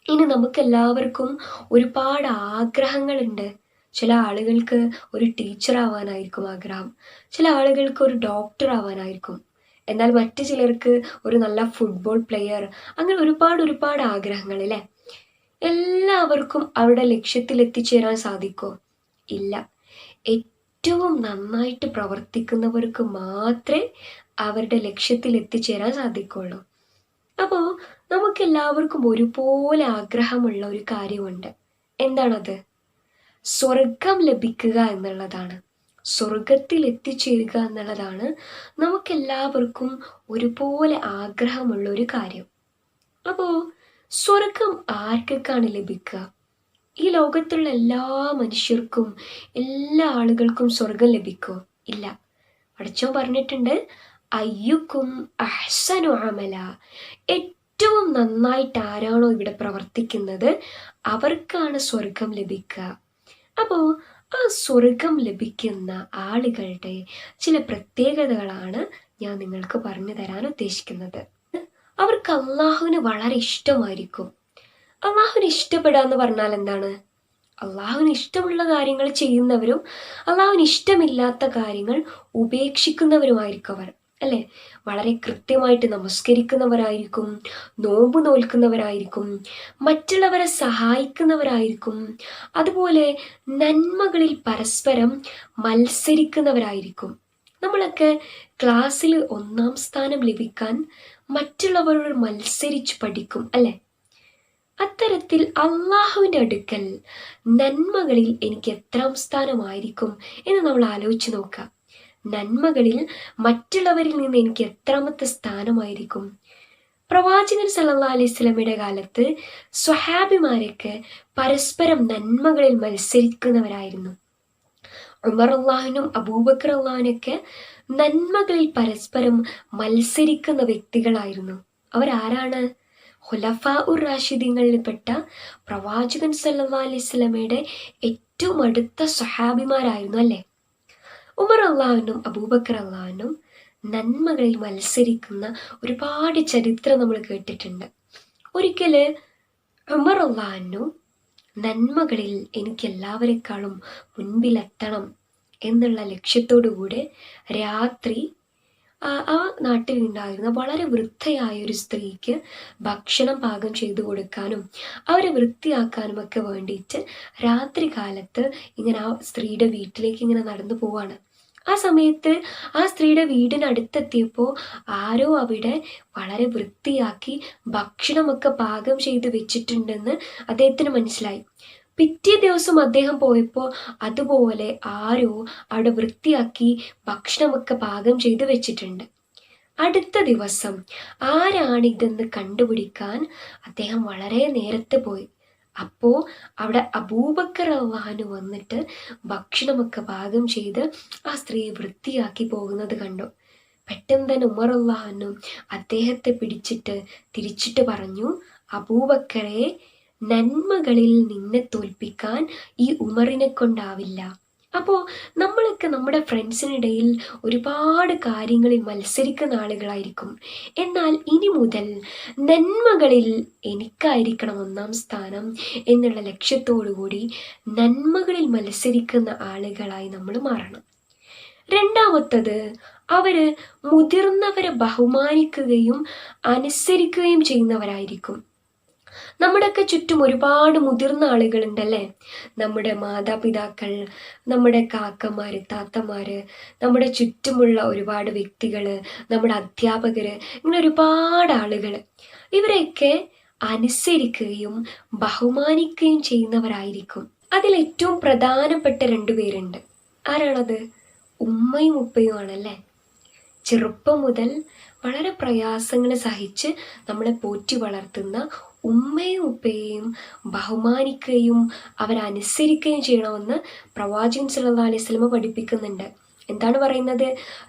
ഇനി നമുക്കെല്ലാവർക്കും ഒരുപാട് ആഗ്രഹങ്ങളുണ്ട്. ചില ആളുകൾക്ക് ഒരു ടീച്ചർ ആവാനായിരിക്കും ആഗ്രഹം, ചില ആളുകൾക്ക് ഒരു ഡോക്ടർ ആവാനായിരിക്കും, എന്നാൽ മറ്റു ചിലർക്ക് ഒരു നല്ല ഫുട്ബോൾ പ്ലെയർ, അങ്ങനെ ഒരുപാട് ആഗ്രഹങ്ങൾ അല്ലേ? എല്ലാവർക്കും അവരുടെ ലക്ഷ്യത്തിൽ എത്തിച്ചേരാൻ സാധിക്കുമോ? ഇല്ല. ഏറ്റവും നന്നായിട്ട് പ്രവർത്തിക്കുന്നവർക്ക് മാത്രമേ അവരുടെ ലക്ഷ്യത്തിൽ എത്തിച്ചേരാൻ സാധിക്കുള്ളൂ. അപ്പോൾ നമുക്കെല്ലാവർക്കും ഒരുപോലെ ആഗ്രഹമുള്ള ഒരു കാര്യമുണ്ട്. എന്താണത്? സ്വർഗം ലഭിക്കുക എന്നുള്ളതാണ്. സ്വർഗത്തിൽ എത്തിച്ചേരുക എന്നുള്ളതാണ് നമുക്കെല്ലാവർക്കും ഒരുപോലെ ആഗ്രഹമുള്ള ഒരു കാര്യം. അപ്പോൾ സ്വർഗം ആർക്കൊക്കെയാണ് ലഭിക്കുക? ഈ ലോകത്തുള്ള എല്ലാ മനുഷ്യർക്കും, എല്ലാ ആളുകൾക്കും സ്വർഗം ലഭിക്കുമോ? ഇല്ല. പടച്ചോൻ പറഞ്ഞിട്ടുണ്ട്, അയ്യുക്കും അഹ്സനു അമല, ഏറ്റവും നന്നായിട്ട് ആരാണോ ഇവിടെ പ്രവർത്തിക്കുന്നത് അവർക്കാണ് സ്വർഗം ലഭിക്കുക. അപ്പോൾ ആ സ്വർഗം ലഭിക്കുന്ന ആളുകളുടെ ചില പ്രത്യേകതകളാണ് ഞാൻ നിങ്ങൾക്ക് പറഞ്ഞു തരാൻ ഉദ്ദേശിക്കുന്നത്. അവർക്ക് അള്ളാഹുവിന് വളരെ ഇഷ്ടമായിരിക്കും. അള്ളാഹുവിന് ഇഷ്ടപ്പെടുക എന്ന് പറഞ്ഞാൽ എന്താണ്? അള്ളാഹുവിന് ഇഷ്ടമുള്ള കാര്യങ്ങൾ ചെയ്യുന്നവരും അള്ളാഹുവിന് ഇഷ്ടമില്ലാത്ത കാര്യങ്ങൾ ഉപേക്ഷിക്കുന്നവരുമായിരിക്കും അവർ, അല്ലേ? വളരെ കൃത്യമായിട്ട് നമസ്കരിക്കുന്നവരായിരിക്കും, നോമ്പ് നോൽക്കുന്നവരായിരിക്കും, മറ്റുള്ളവരെ സഹായിക്കുന്നവരായിരിക്കും, അതുപോലെ നന്മകളിൽ പരസ്പരം മത്സരിക്കുന്നവരായിരിക്കും. നമ്മളൊക്കെ ക്ലാസ്സിൽ 1-ാം സ്ഥാനം ലഭിക്കാൻ മറ്റുള്ളവരോട് മത്സരിച്ച് പഠിക്കും, അല്ലേ? അത്തരത്തിൽ അള്ളാഹുവിൻ്റെ അടുക്കൽ നന്മകളിൽ എനിക്ക് എത്രാം സ്ഥാനമായിരിക്കും എന്ന് നമ്മൾ ആലോചിച്ച് നോക്കാം. നന്മകളിൽ മറ്റുള്ളവരിൽ നിന്ന് എനിക്ക് എത്രാമത്തെ സ്ഥാനമായിരിക്കും? പ്രവാചകൻ സല്ലല്ലാഹു അലൈഹി വസല്ലമയുടെ കാലത്ത് സ്വഹാബിമാരൊക്കെ പരസ്പരം നന്മകളിൽ മത്സരിക്കുന്നവരായിരുന്നു. ഉമർ അള്ളാഹുനും അബൂബക്കർ അള്ളാഹുനൊക്കെ നന്മകളിൽ പരസ്പരം മത്സരിക്കുന്ന വ്യക്തികളായിരുന്നു. അവരാരാണ്? ഖുലഫാ ഉർ റാഷിദീങ്ങളിൽപ്പെട്ട പ്രവാചകൻ സല്ലല്ലാഹു അലൈഹി വസല്ലമയുടെ ഏറ്റവും അടുത്ത സ്വഹാബിമാരായിരുന്നു, അല്ലേ? ഉമർ അള്ളാഹുനും അബൂബക്കർ അള്ളാഹുനും നന്മകളിൽ മത്സരിക്കുന്ന ഒരുപാട് ചരിത്രം നമ്മൾ കേട്ടിട്ടുണ്ട്. ഒരിക്കൽ ഉമർ അള്ളാഹുനു നന്മകളിൽ എനിക്ക് എല്ലാവരെക്കാളും മുൻപിലെത്തണം എന്നുള്ള ലക്ഷ്യത്തോടു കൂടെ രാത്രി ആ നാട്ടിൽ ഉണ്ടായിരുന്ന വളരെ വൃദ്ധയായ ഒരു സ്ത്രീക്ക് ഭക്ഷണം പാകം ചെയ്തു കൊടുക്കാനും അവരെ വൃത്തിയാക്കാനും ഒക്കെ വേണ്ടിയിട്ട് രാത്രി കാലത്ത് ഇങ്ങനെ ആ സ്ത്രീയുടെ വീട്ടിലേക്ക് ഇങ്ങനെ നടന്നു പോവാണ്. ആ സമയത്ത് ആ സ്ത്രീയുടെ വീടിനടുത്തെത്തിയപ്പോൾ ആരോ അവിടെ വളരെ വൃത്തിയാക്കി ഭക്ഷണമൊക്കെ പാകം ചെയ്ത് വെച്ചിട്ടുണ്ടെന്ന് അദ്ദേഹത്തിന് മനസ്സിലായി. പിറ്റേ ദിവസം അദ്ദേഹം പോയപ്പോൾ അതുപോലെ ആരോ അവിടെ വൃത്തിയാക്കി ഭക്ഷണമൊക്കെ പാകം ചെയ്ത് വെച്ചിട്ടുണ്ട്. അടുത്ത ദിവസം ആരാണിതെന്ന് കണ്ടുപിടിക്കാൻ അദ്ദേഹം വളരെ നേരത്തെ പോയി. അപ്പോൾ അവിടെ അബൂബക്കർ റളിയല്ലാഹു വന്നിട്ട് ഭക്ഷണമൊക്കെ പാകം ചെയ്ത് ആ സ്ത്രീയെ വൃത്തിയാക്കി പോകുന്നത് കണ്ടു. പെട്ടെന്ന് തന്നെ ഉമർ റളിയല്ലാഹു അദ്ദേഹത്തെ പിടിച്ചിട്ട് തിരിച്ചിട്ട് പറഞ്ഞു, അബൂബക്കറെ, നന്മകളിൽ നിന്നെ തോൽപ്പിക്കാൻ ഈ ഉമറിനെ കൊണ്ടാവില്ല. അപ്പോൾ നമ്മളൊക്കെ നമ്മുടെ ഫ്രണ്ട്സിനിടയിൽ ഒരുപാട് കാര്യങ്ങളിൽ മത്സരിക്കുന്ന ആളുകളായിരിക്കും. എന്നാൽ ഇനി മുതൽ നന്മകളിൽ എനിക്കായിരിക്കണം 1-ാം സ്ഥാനം എന്നുള്ള ലക്ഷ്യത്തോടുകൂടി നന്മകളിൽ മത്സരിക്കുന്ന ആളുകളായി നമ്മൾ മാറണം. രണ്ടാമത്തത്, അവര് മുതിർന്നവരെ ബഹുമാനിക്കുകയും അനുസരിക്കുകയും ചെയ്യുന്നവരായിരിക്കും. നമ്മുടെയൊക്കെ ചുറ്റും ഒരുപാട് മുതിർന്ന ആളുകളുണ്ടല്ലേ? നമ്മുടെ മാതാപിതാക്കൾ, നമ്മുടെ കാക്കമാര്, താത്തമാര്, നമ്മുടെ ചുറ്റുമുള്ള ഒരുപാട് വ്യക്തികൾ, നമ്മുടെ അധ്യാപകർ, ഇങ്ങനെ ഒരുപാട് ആളുകൾ. ഇവരെയൊക്കെ അനുസരിക്കുകയും ബഹുമാനിക്കുകയും ചെയ്യുന്നവരായിരിക്കും. അതിൽ ഏറ്റവും പ്രധാനപ്പെട്ട 2 പേരുണ്ട്. ആരാണത്? ഉമ്മയും ഉപ്പയും ആണല്ലേ. ചെറുപ്പം മുതൽ വളരെ പ്രയാസങ്ങൾ സഹിച്ച് നമ്മളെ പോറ്റി വളർത്തുന്ന ഉമ്മയും ഉപ്പയെയും ബഹുമാനിക്കുകയും അവരനുസരിക്കുകയും ചെയ്യണമെന്ന് പ്രവാചകൻ സല്ലല്ലാഹു അലൈഹി വസല്ലം പഠിപ്പിക്കുന്നുണ്ട്. എന്താണ് പറയുന്നത്?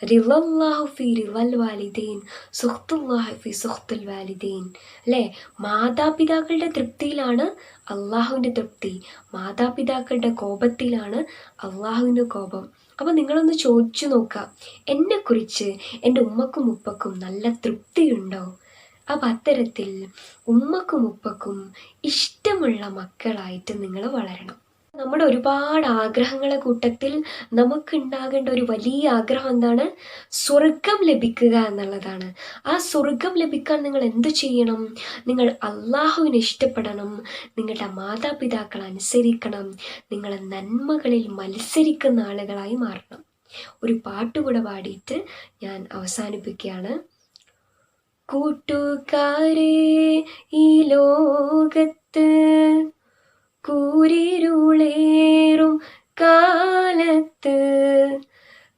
റിളല്ലാഹു ഫി റിളൽ വാലിദൈൻ സുഖ്തുല്ലാഹി ഫി സുഖ്തുൽ വാലിദൈൻ. അല്ലേ? മാതാപിതാക്കളുടെ തൃപ്തിയിലാണ് അള്ളാഹുവിൻ്റെ തൃപ്തി, മാതാപിതാക്കളുടെ കോപത്തിലാണ് അള്ളാഹുവിൻ്റെ കോപം. അപ്പോൾ നിങ്ങളൊന്ന് ചോദിച്ചു നോക്കുക, എന്നെക്കുറിച്ച് എൻ്റെ ഉമ്മക്കും ഉപ്പക്കും നല്ല തൃപ്തിയുണ്ടോ? അപ്പം അത്തരത്തിൽ ഉമ്മക്കും ഉപ്പക്കും ഇഷ്ടമുള്ള മക്കളായിട്ട് നിങ്ങൾ വളരണം. നമ്മുടെ ഒരുപാട് ആഗ്രഹങ്ങളെ കൂട്ടത്തിൽ നമുക്കുണ്ടാകേണ്ട ഒരു വലിയ ആഗ്രഹം എന്താണ്? സ്വർഗം ലഭിക്കുക എന്നുള്ളതാണ്. ആ സ്വർഗം ലഭിക്കാൻ നിങ്ങൾ എന്തു ചെയ്യണം? നിങ്ങൾ അള്ളാഹുവിനെ ഇഷ്ടപ്പെടണം, നിങ്ങളുടെ മാതാപിതാക്കൾ അനുസരിക്കണം, നിങ്ങൾ നന്മകളിൽ മത്സരിക്കുന്ന ആളുകളായി മാറണം. ഒരു പാട്ടുകൂടെ പാടിയിട്ട് ഞാൻ അവസാനിപ്പിക്കുകയാണ്. കൂട്ടുകാരെ, ഈ ലോകത്ത് കൂരിരുളേറും കാലത്ത്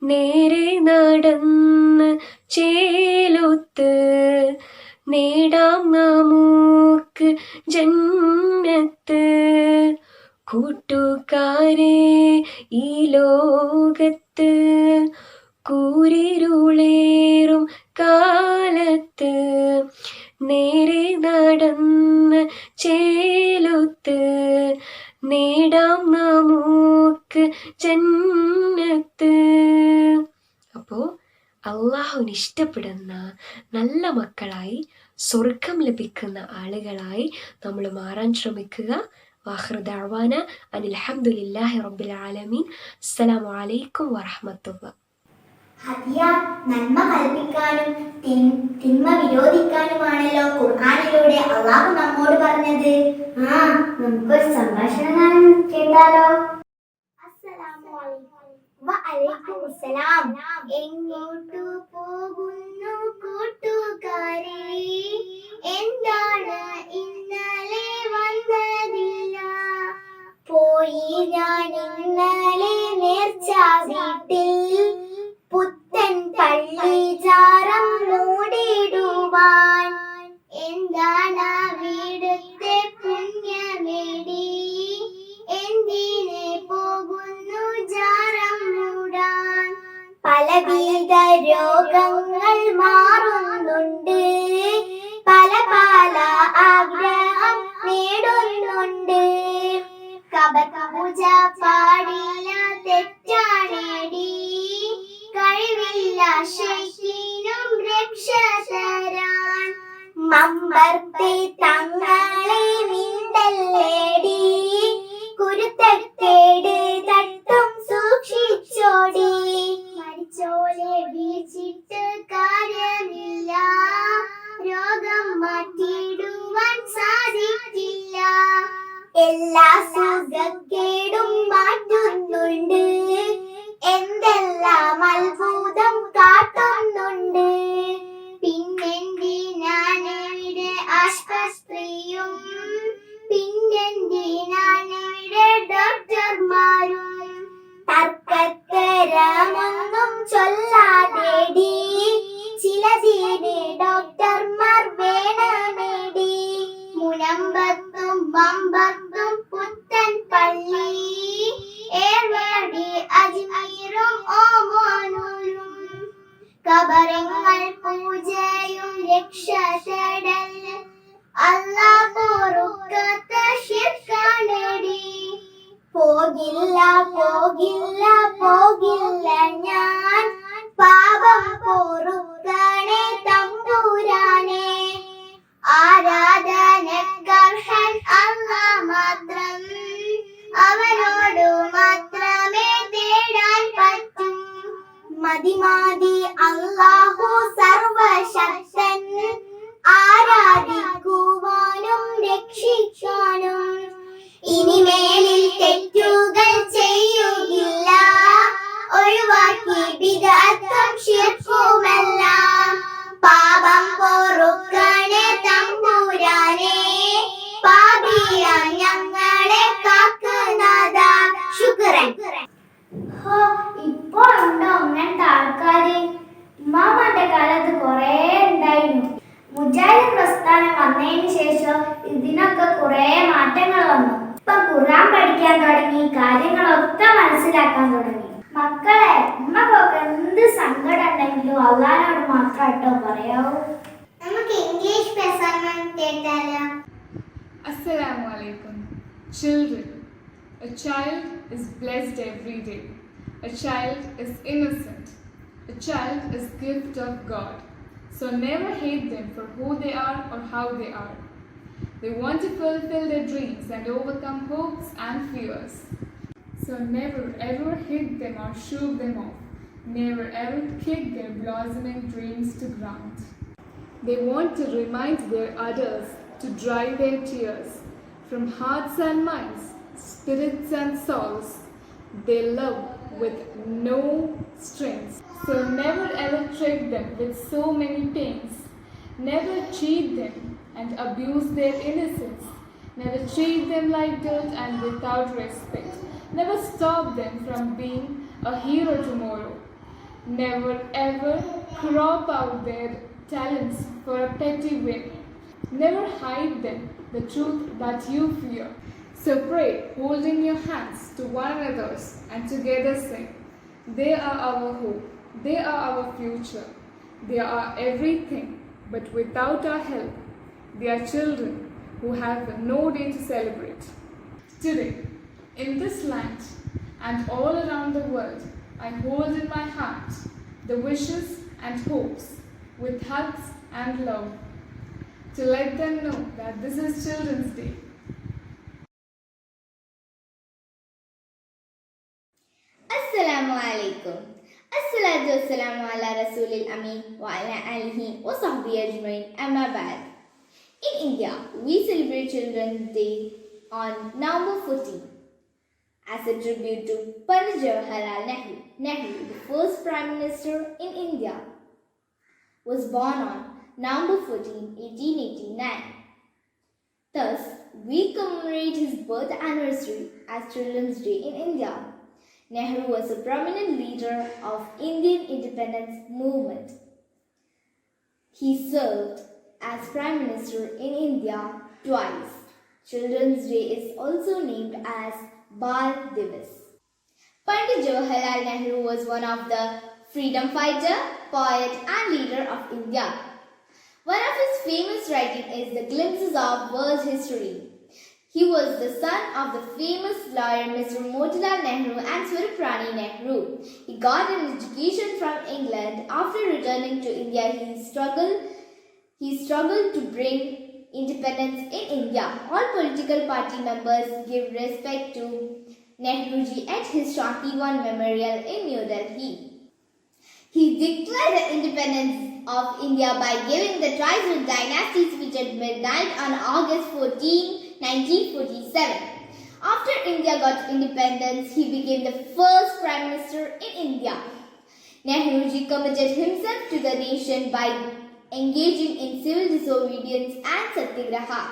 നേരെ നടന്ന് ചേലൊത്ത് നേടാം നമുക്ക് ജന്നത്ത്. കൂട്ടുകാരെ, ഈ ലോകത്ത് കൂരിരുളേറും കാലത്ത് നേരെ നടന്ന് ചേലൊത്ത് നേടാം നമുക്ക് ജന്നത്ത്. അപ്പോൾ അള്ളാഹുവിന് ഇഷ്ടപ്പെടുന്ന നല്ല മക്കളായി, സ്വർഗം ലഭിക്കുന്ന ആളുകളായി നമ്മൾ മാറാൻ ശ്രമിക്കുക. വാഖിറു ദഅ്വാന അനിൽ ഹംദുലില്ലാഹി റബ്ബിൽ ആലമീൻ. അസ്സലാമു അലൈക്കും വറഹ്മത്തുള്ളാഹി. ഹദിയ, നന്മ കൽപ്പിക്കാനും തിന്മ വിരോധിക്കാനുമാണല്ലോ ഖുർആനിലൂടെ അള്ളാഹു നമ്മോട് പറഞ്ഞത്. നമുക്കൊരു സംഭാഷണം കേട്ടാലോ? അസ്സലാമു അലൈക്കും. വഅലൈക്കും അസ്സലാം. എങ്ങോട്ടു പോകുന്നു കൂട്ടുകാരെ? എന്താണ് ഇന്നലെ വന്നതില്ല? പോയി ഞാൻ ഇന്നലെ നേർച്ച വീട്ടിൽ പുത്തൻ പള്ളിചാരം മൂടിടുവാൻ. എന്താണ് വീടത്തെ പുണ്യമേടി? എന്തിനെ പോകുന്നു ജാരം മൂടാൻ? പലവിധ രോഗങ്ങൾ മാറുന്നുണ്ട്, പല പല ആഗ്രഹം നേടുന്നുണ്ട്. കബപൂജ പാടില്ല, തെറ്റാണേടി. കഴിവില്ല ശൈഖിനും രക്ഷ തരാൻ. മമ്പർത്തെ തങ്ങളെ മിണ്ടല്ലേടി, കുരുത്തക്കേട് തട്ടും സൂക്ഷിച്ചോടി. മരിച്ചോലെ വീഴ്ചിട്ട് കാര്യമില്ല, രോഗം മാറ്റിയിടുവാൻ സാധിക്കില്ല. എല്ലാ സുഖക്കേടും മാറ്റുന്നുണ്ട്, എന്തെല്ലാം അത്ഭുതം കാട്ടുന്നുണ്ട്. പിന്നെന്തിനാണ് ഇവിടെ ആശുപത്രിയും, പിന്നെന്തിനാണ് ഇവിടെ ഡോക്ടർമാരും? തർക്കത്തരമൊന്നും ചൊല്ലാതെടി, ചിലതിന് ഡോക്ടർമാർ വേണമേടി. മുനമ്പത്തും മമ്പത്തും പുത്തൻ പള്ളി, ഏർവാടി അജ്മീറും ഓമാനൂരും. കബറങ്ങൾ പൂജയും രക്ഷ തേടൽ, അല്ലാഹ് പൊറുക്കാത്ത ശിർക്കാണെടി. പോകില്ല പോകില്ല പോകില്ല ഞാൻ, പാപം പൊറുക്കണേ തമ്പുരാനെ. ആരാധനക്കർഹൻ അല്ലാഹ് മാത്രം, അവനോടു മാത്രമേ തേടാൻ പറ്റൂ. മതിമാതി അല്ലാഹു സർവശക്തൻ, ആരാധിക്കുവാനും രക്ഷിക്കാനും. ഇനിമേലിൽ തെറ്റുകൾ ചെയ്യുകില്ല, ഒഴിവാക്കി ബിദ്അത്തും ശിർക്കുമെല്ലാം. പാപം പൊറുക്കണേ തമ്പുരാനെ, പാപിയാം ഞങ്ങളെ കാക്കുന്നത. ശുക്രൻ. ഇപ്പോ ഉണ്ടോ അങ്ങനത്തെ ആൾക്കാര്? ഉമ്മാമാന്റെ കാലത്ത് കൊറേ ഉണ്ടായിരുന്നു. മുജാഹിദ് പ്രസ്ഥാനം വന്നതിന് ശേഷം ഇതിനൊക്കെ കുറെ മാറ്റങ്ങൾ വന്നു. ഇപ്പൊ ഖുർആൻ പഠിക്കാൻ തുടങ്ങി, കാര്യങ്ങളൊക്കെ മനസ്സിലാക്കാൻ തുടങ്ങി. മക്കളെ, ഉമ്മക്കൊക്കെ എന്ത് സങ്കടം ഉണ്ടെങ്കിലും അള്ളാഹിനോട് മാത്രമായിട്ടോ പറയാവൂ. നമുക്ക് ഇംഗ്ലീഷ് പ്രസംഗം കേട്ടാലോ? Assalamu alaikum. Children, a child is blessed every day. A child is innocent. A child is gift of God. So never hate them for who they are or how they are. They want to fulfill their dreams and overcome hopes and fears. So never ever hit them or shove them off. Never ever kick their blossoming dreams to ground. They want to remind their others to dry their tears. From hearts and minds, spirits and souls, they love with no strings. So never ever trick them with so many pains. Never cheat them and abuse their innocence. Never treat them like dirt and without respect. Never stop them from being a hero tomorrow. Never ever crop out their talents for a petty win. Never hide them the truth that you fear. So pray, holding your hands to one another's, and together sing. They are our hope. They are our future. They are everything. But without our help, they are children who have no day to celebrate. Today, in this land and all around the world, I hold in my heart the wishes and hopes with hugs and love to let them know that this is Children's Day. Assalamu alaikum. Assalatu wassalamu ala rasulil amin wa ala alihi wa sahbihi ajmain. Amma ba'd. In India, we celebrate Children's Day on November 14 as a tribute to Pandit Jawaharlal Nehru. Nehru, the first Prime Minister in India, was born on November 14, 1889. Thus, we commemorate his birth anniversary as Children's Day in India. Nehru was a prominent leader of Indian independence movement. He served as Prime Minister in India twice. Children's Day is also named as Bal Divas. Pandit Jawaharlal Nehru was one of the freedom fighter, poet and leader of India. One of his famous writings is The Glimpses of World History. He was the son of the famous lawyer Mr. Motilal Nehru and Swarupani Nehru. He got an education from England. After returning to India, he struggled to bring independence in India. All political party members give respect to Nehruji at his Shanti Wan Memorial in New Delhi. He declared the independence of India by giving the Tricity dynasty speech at midnight on August 14, 1947. After India got independence, he became the first Prime Minister in India. Nehruji committed himself to the nation by engaging in civil disobedience and satyagraha.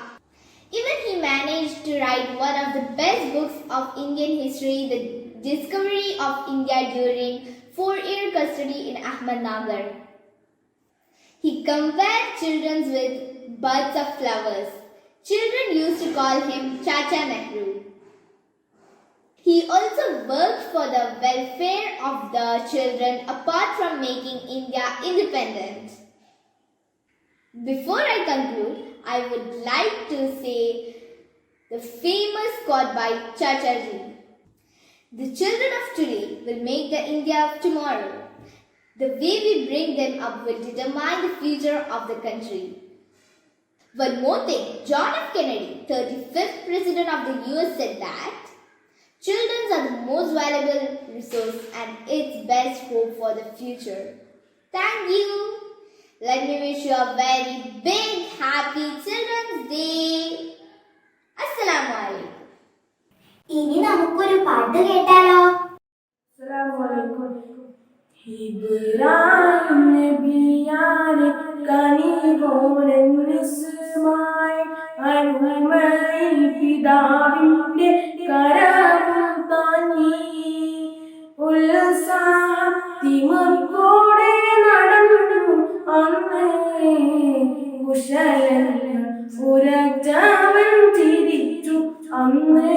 Even he managed to write one of the best books of Indian history, The Discovery of India during 4-year custody in Ahmednagar. He compared children with buds of flowers. Children used to call him Chacha Nehru. He also worked for the welfare of the children apart from making India independent. Before I conclude, I would like to say the famous quote by Chachaji. The children of today will make the India of tomorrow. The way we bring them up will determine the future of the country. One more thing, John F. Kennedy, 35th President of the US, said that children are the most valuable resource and its best hope for the future. Thank you. Let me wish you a very big happy Children's Day. Assalamu alaikum. ഇനി നമുക്കൊരു പാട്ട് കേട്ടാലോ? ഇബ്രാഹിം നബിയാരെ കനിവോരന്യസുമായി അരുമയിൽ പിതാവിന്റെ കരവും താങ്ങി ഉത്സാഹത്തിമർക്കോടെ നടന്നു അന്ന് കുശലങ്ങൾ ഉരച്ചവൻ ചിരിച്ചു അന്ന്.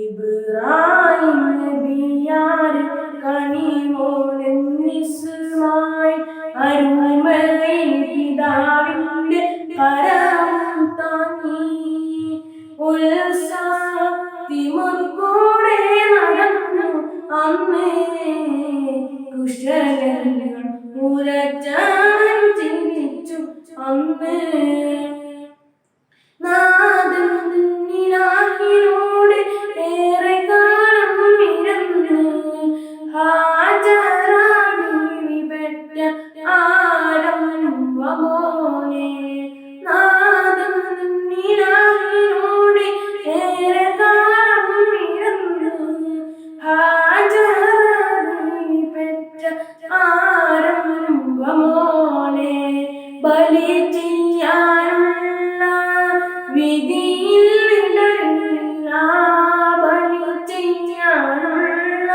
ഇബ്രാഹിം നബിയാരെ കനിമോനെന്നിസ്മായി അരുമയിൽ പിതാവിന്റെ കരം താങ്ങി. ഉത്സാഹത്തിമുൾക്കൂടെ നടന്നു അന്ന്. കുശലങ്ങൾ ഉരച്ചവൻ ചിരിച്ചു അന്ന്. നാദൻ നിലാഹിനോട് ഏറെ കാലം ഇരന്ന് ഹാജറ ബീവി പെറ്റ ആരംഭമോനെ. നാദൻ നിലാഹിനോട് ഏറെ കാലം ഇരന്ന് ഹാജറ ബീവി പെറ്റ ആരംഭമോനെ. ബലി ചെയ്യാനുള്ള വിധിയിൽ ഇടയില്ല. ബലി ചെയ്യാനുള്ള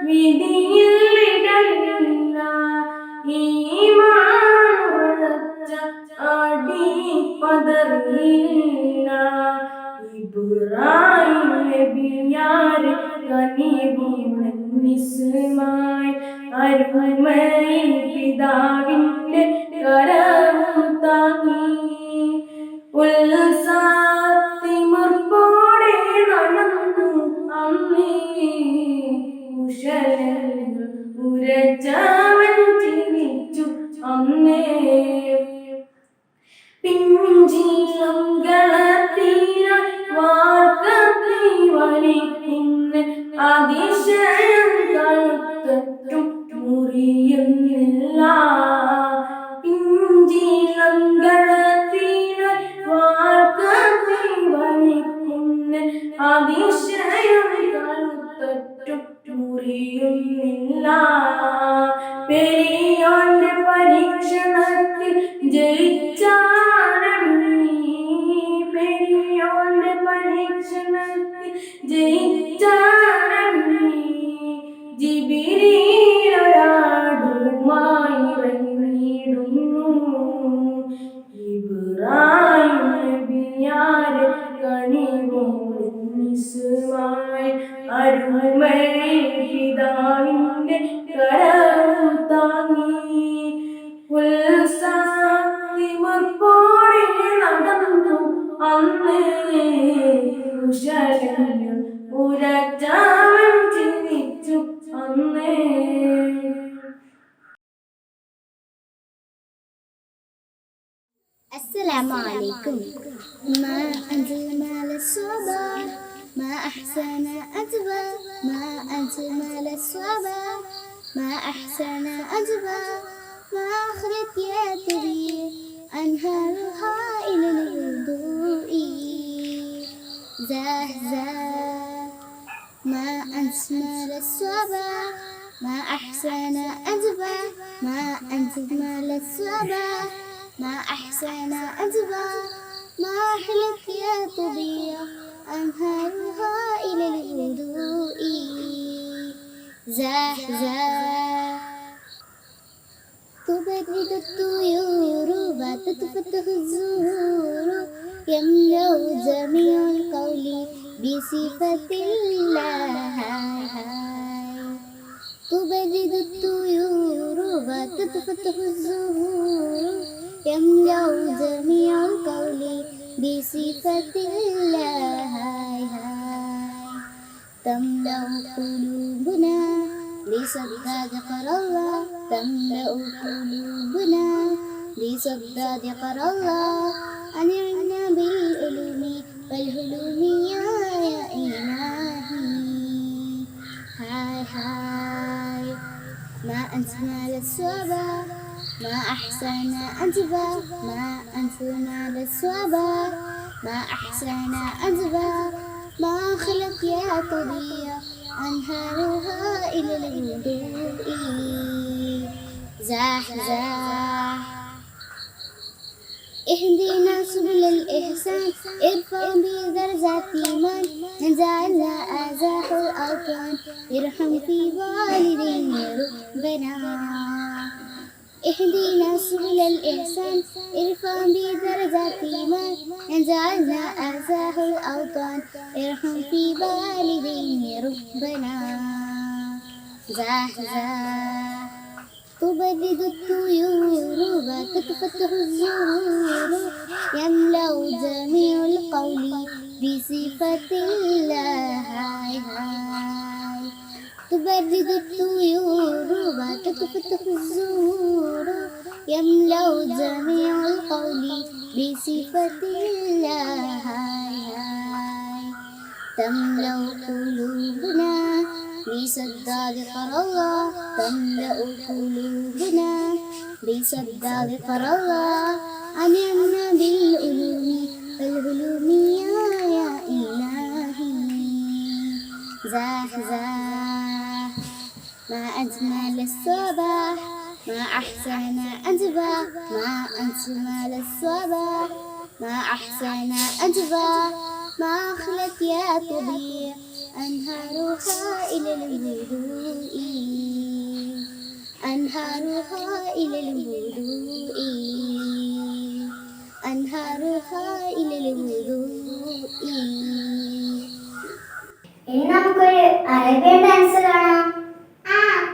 വിധിയിൽ ഇടയില്ല. ഈമാൻ ഉറച്ച അടി പതറിയില്ല. ഇബ്രാഹിം നബിയാരെ കനിമോനെന്നിസ്മായി അരുമയിൽ പിതാവിന്റെ കരം താങ്ങി. ഉത്സാഹത്തിമുർപ്പോടെ നടന്നു അന്ന്. കുശലങ്ങൾ ഉരച്ചവൻ ചിരിച്ചു അന്ന്. പിഞ്ചീലം കളത്തീര വാർക്കത്തി വലിക്കുന്ന അതിശയം കഴുത്തറ്റും മുറിയുന്നില്ല. പിഞ്ചീലം കളത്തീര വാർക്കത്തി വലിക്കുന്ന അതിശയം കഴുത്തറ്റും മുറിയുന്നില്ല. പെരിയോന്റെ പരീക്ഷണത്തിൽ ജയിച്ചാനമീ. പെരിയോന്റെ പരീക്ഷണത്തിൽ ജയിച്ചാനമീ. ജിബിരിയിലൊരാടുമായി ഇറങ്ങിയിടുന്നു. ഇബ്രാഹിം നബിയാരെ കനിമോനെന്നിസ്മായി അരുമയിൽ പിതാവിന്റെ കരം താങ്ങി. ഉത്സാഹത്തിമുർപ്പോടെ നടന്നു അന്ന്. കുശലങ്ങൾ ഉരച്ചവൻ ചിരിച്ചു അന്ന്. السلام عليكم. ما أجمل الصباح ما أحسن أجبى ما أجمل الصباح ما أحسن أجبى ما أخرت يا تري أنهارها إلى الهدوء زاه زاه ما أجمل الصباح ما أحسن أجبى ما أجمل الصباح ما أحسن أجبى ما أحلت يا طبيع أنهارها إلى الهدوء زاح زاح تبرد الطيور وتتفتح الزهور يملأ جميع القول بصفة الله. تبرد الطيور وتتفتح الزهور يملأ جميع القول بصفة الله. تملأ قلوبنا بصدى ذكر الله. تملأ قلوبنا بصدى ذكر الله. أنعمنا بالعلوم والهلوم يا إلهي. هاي هاي ما أجمل الصباح ما أحسن أجبى ما أجمل الصباح ما أحسن أجبى ما خلق يا طبيع أنهارها إلى الهدوء زاح زاح. اهدنا سبل الإحسان ارفع بدرجات إيمان نجعلنا أزاح الأوطان ارحم في والدين ربنا. اهدنا سبل الإحسان ارفع بدرجات الإيمان جعلنا أعزاه الأوطان ارحم في والدين ربنا زاح تبرد الطيور وتتفتح الزهور يملأ جميع القول بصفة الله تبرد الطيور وتتفتح الزهور يملأ جميع القول بصفة الله تملأ قلوبنا بصدى ذكر الله تملأ قلوبنا بصدى ذكر الله أنعمنا بالعلوم فالعلوم يا إلهي زاح ما أجمل الصباح ما أحسن أجباه ما أجمل الصباح ما أحسن أجباه ما أخلت يا طبيع أنهارها إلى الهدوء أنهارها إلى الهدوء أنهارها إلى الهدوء. ഇനി നമുക്കൊരു അറേബ്യൻ ഡാൻസ് കാണാം.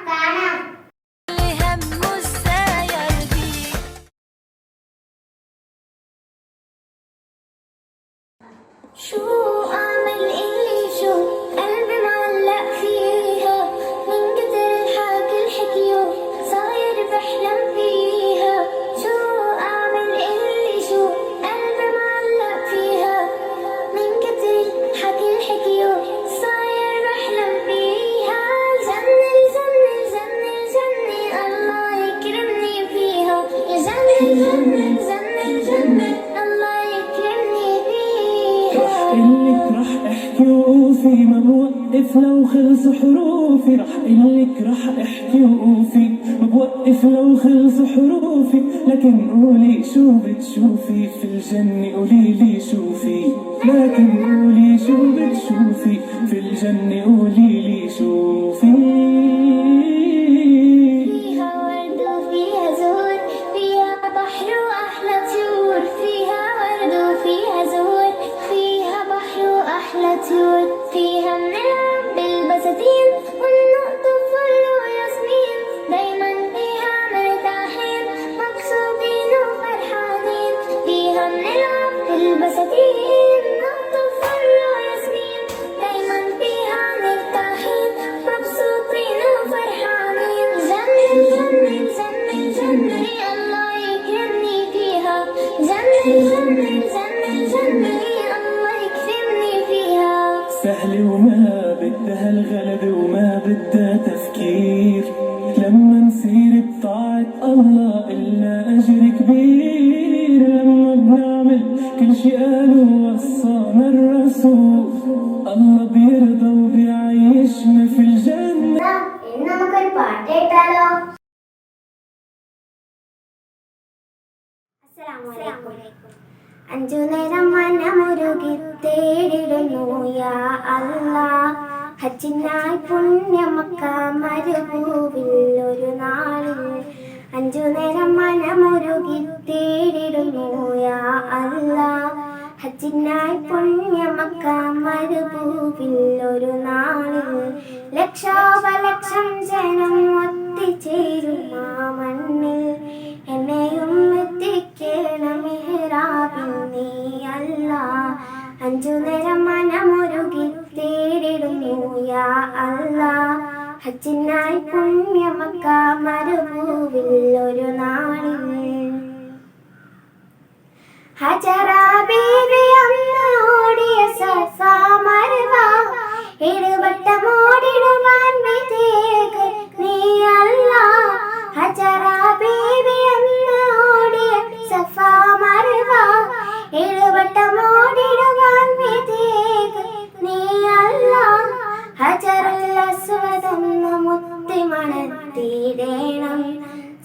കാണാം. شو أعمل إلي شو قلبي معلق فيها من كتر الحكي الحكيو صاير بحلم فيها شو أعمل إلي شو قلبي معلق فيها من كتر الحكي الحكيو صاير بحلم فيها جنة جنة جنة جنة الله يكرمني فيها يا جنة جنة جنة جنة الله يكرمني فيها. إلك رح احكي وقوفي ما بوقف لو خلصوا حروفي رح إلك رح احكي وقوفي ما بوقف لو خلصوا حروفي لكن قولي شو بتشوفي في الجنة قوليلي شوفي لكن قولي شو بتشوفي في الجنة قوليلي شوفي. فيها ورد وفيها زهور فيها بحر وأحلى طيور فيها ورد وفيها زهور فيها بحر وأحلى طيور فيها بنلعب بالبساتين والنقطة فل وياسمين دايما فيها مرتاحين مبسوطين وفرحانين فيها بنلعب بالبساتين نقطة فل وياسمين دايما فيها مرتاحين مبسوطين وفرحانين جنة جنة جنة جنة الله يكرمني فيها جنة جنة جنة جنة الله يكرمني فيها. سهلة وما بدها الغلب وما بدها تفكير لما نصير بطاعة الله إلا أجر كبير لما بنعمل كل شي قالوا وصانا الرسول الله بيرضى وبيعيشنا في الجنة. ഇനി നമുക്കൊരു പാട്ട് കേട്ടാലോ. അഞ്ചു നേരം മനമുരുകി തേടിടുന്നു യാ അല്ലാ ഹജ്ജിനായി പുണ്യമക്ക മരുഭൂവിൽ ഒരു നാളിൽ അഞ്ചു നേരം മനമുരുകി തേടിടുന്നു യാ അല്ലാ ഹജ്ജിനായി പുണ്യമക്ക മരുഭൂവിൽ ഒരു നാളിൽ ലക്ഷോപലക്ഷം ജനം ഒത്തുചേരും ആ മണ്ണിൽ എന്നെയും എത്തിക്കണം മിഹ്റാബിൽ നീ അല്ലാ അഞ്ചു നേരം മനമുരുകി തേടിടുന്നു യാ അല്ലാ ഹജ്ജിനായി പുണ്യമക്ക മരുഭൂവിൽ ഒരു നാളിൽ ഹജറ ബീവി അന്ന് ഓടിയ സഫാ മർവ ഇരുവട്ടം ഓടിടുവാൻ വിധേയക നീ അല്ലാ ഹജറ ബീവി അന്ന് ഓടിയ സഫാ മർവ ഇരുവട്ടം ഓടിടുവാൻ വിധേയക നീ അല്ലാ ഹജറുൽ അസ്വദ് എന്ന മുത്തി മണത്തിടേണം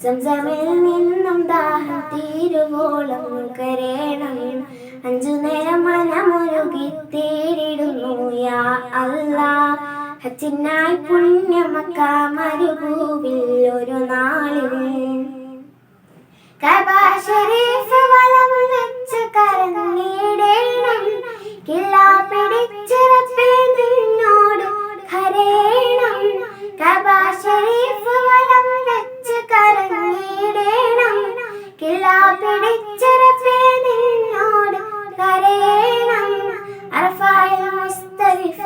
സംസമിൽ നിന്നും ദാഹം തീരുവോളം കരേണം അഞ്ചു നേരം മനമുരുകി തേടിടുന്നു യാ അല്ലാ ഹജ്ജിനായി പുണ്യമക്ക മരുഭൂവിൽ ഒരു നാളിൽ കഅബ ശരീഫ് വലം വെച്ച് കരഞ്ഞിടേണം കില്ല പിടിച്ച് റബ്ബേ നിന്നോട് കരയണം കഅബ ശരീഫ് വലം വെച്ച് കരഞ്ഞിടേണം കില്ല പിടിച്ച് റബ്ബേ നിന്നോട് കരയണം അറഫായിൽ മുസ്തലിഫ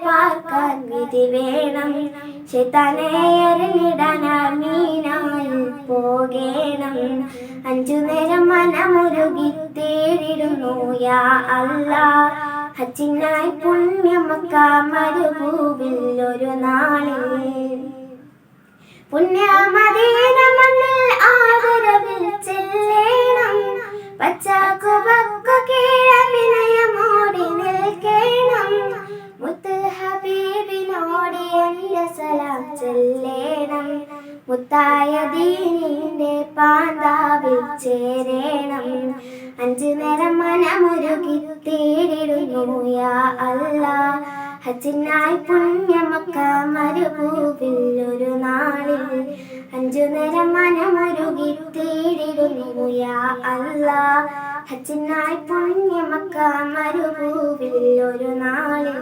പാർക്കാൻ വിധി വേണം ശൈത്താനെ എറിഞ്ഞിടാൻ അമീനായി പോകേണം 5 നേരം മനമുരുകി തേടിടുന്നു യാ അല്ലാഹ് ഹജ്ജിനായി പുണ്യമക്ക മരുഭൂവിൽ ഒരു നാളിൽ പുണ്യമദീന മണ്ണിൽ ആദരവിൽ ചെല്ലേണം പച്ചക്കുപക്കു കീഴവിനയമോടി നിൽക്കേണം മുത്ത് ഹബീബിനോട് എന്റെ സലാം ചൊല്ലേണം മുത്തായ ദീനിന്റെ പാന്താവിൽ ചേരേണം 5 നേരം മനമുരുകി തേടിടുന്നു യാ അല്ലാഹ് ഹജ്ജിനായി പുണ്യമക്ക മരുഭൂവിൽ ഒരു നാളിൽ 5 നേരം മനമുരുകി തേടിടുന്നു യാ അല്ലാഹ് ഹജ്ജിനായി പുണ്യമക്ക മരുഭൂവിൽ ഒരു നാളിൽ.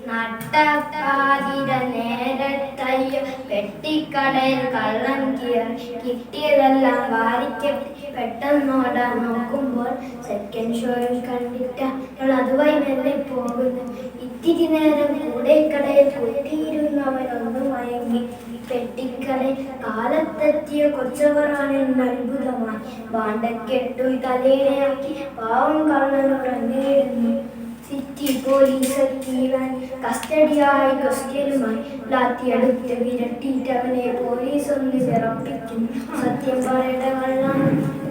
നട്ടപ്പാതിര നേരത്തയ്യോ പെട്ടിക്കടയിൽ കള്ളം കിട്ടിയതെല്ലാം വാരിക്കെട്ടി പെട്ടെന്നോട നോക്കുമ്പോൾ സെക്കൻഡ് ഷോയിൽ കണ്ടിട്ട അതുവഴി മെല്ലെ പോകുന്നു. ഇത്തിരി നേരം കൂടെ കടയിൽ കുത്തിയിരുന്നവനൊന്നു മയങ്ങി. പെട്ടിക്കടയിൽ കാലത്തെത്തിയ കൊച്ചവറാണെന്ന് അത്ഭുതമായി വാണ്ടക്കെട്ടു തലയിണയാക്കി പാവം കള്ളനുറങ്ങിയിരുന്നു. സിറ്റി പോലീസ് എത്തിയവൻ കസ്റ്റഡിയായി ക്വസ്റ്റ്യനുമായി ലാത്തിയെടുത്ത് വിരട്ടിയിട്ട് അവനെ പോലീസ് ഒന്ന് വിറപ്പിക്കുന്നു. സത്യം പറയേണ്ട കള്ളൻ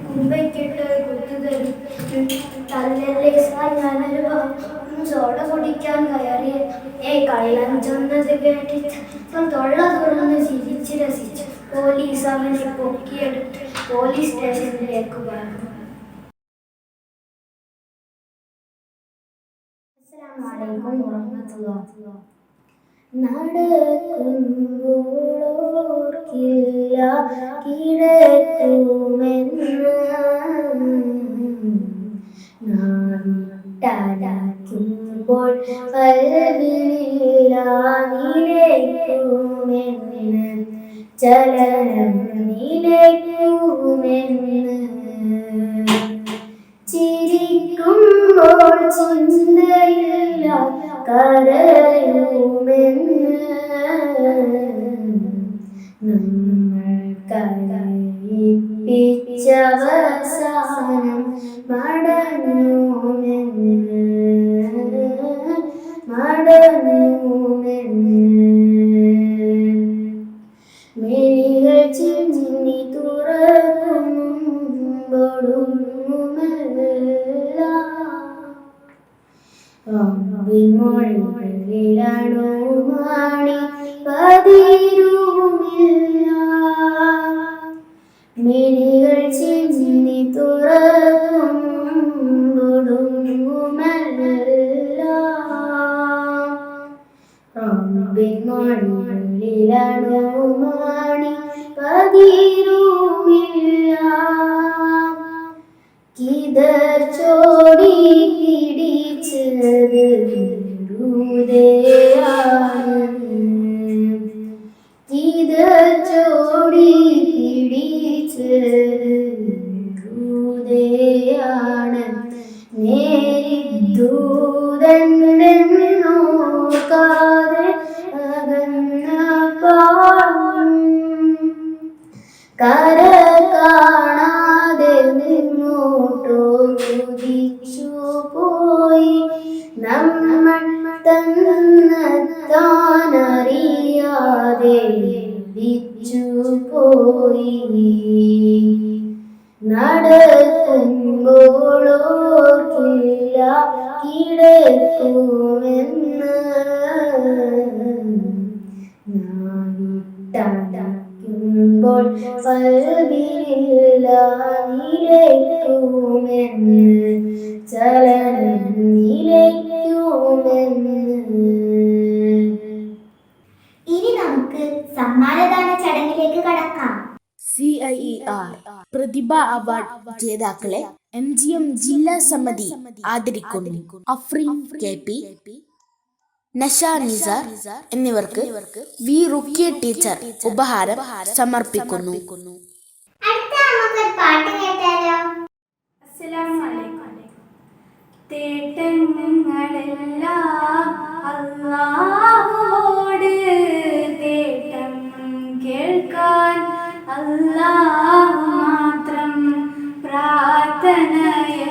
കുമ്പയ്ക്കിട്ട് കുത്തുതരും തല്ലല്ലേ സാർ ഞാനൊരു സോഡ കുടിക്കാൻ കയറി. കള്ളൻ ചെന്നത് കേട്ടിട്ട് തൊള്ള തുറന്ന് ചിരിച്ച് രസിച്ചു. പോലീസ് അവനെ പൊക്കിയെടുത്ത് പോലീസ് സ്റ്റേഷനിലേക്ക് പറഞ്ഞു. നടക്കുമ്പോളോർക്കില്ല കിടക്കുമെന്ന് നാട്ടടക്കുമ്പോൾ കൽവിലില്ല നിലയ്ക്കുമെന്ന് ചലനം നിലയ്ക്കുമെന്ന് ചിരിക്കുമ്പോൾ ചിന്തയില്ല കരയുമെന്ന് നമ്മൾ കരയിപ്പിച്ചവസാനം മടങ്ങുമെന്ന് മിഴികൾ ചിന്നി മൊഴികളിലാണോ മാണി പതിരുമില്ല. മിഴികൾ ചിന്നി തുറക്കുമ്പോടുമല്ല മൊഴികളിലാണോ മാണി പതിരുമില്ല. കിതച്ചോടി പിടിച്ചത് ഹൃദയാണ്. കിതച്ചോടി പിടിച്ചത് ഹൃദയാണ്. നേരിദൂതന്റെ നോക്കാതെ അകന്ന പാടും കര കാണാതെ നിന്നോട്ടോ കുതിച്ചു പോയി. നമ്മൾ തന്നറിയാതെ വിച്ചു പോയി. നടക്കുമ്പോളോർക്കില്ല കിടക്കുമെന്ന് നാവിട്ടടക്കുമ്പോൾ കൽവിലില്ല നിലയ്ക്കുമെന്ന് ചലനം നിലയ്ക്കുമെന്ന് നമുക്ക് സമ്മാനദാന ചടങ്ങിലേക്ക് കടക്കാം. CIER പ്രതിഭ അവാർഡ് ജേതാക്കളെ MGM ജില്ലാ സമിതി ആദരിക്കുന്നു. അഫ്രീൻ KP, നഷ നിസാർ എന്നിവർക്ക് വി റുക്കിയ ടീച്ചർ ഉപഹാരം സമർപ്പിക്കുന്നു. അടുത്ത നമുക്കൊരു പാട്ട് കേട്ടാലോ? തേട്ടങ്ങളെല്ലാം അല്ലാഹുവോട്, തേട്ടം കേൾക്കാൻ അല്ലാഹു മാത്രം, പ്രാർത്ഥനയെല്ലാം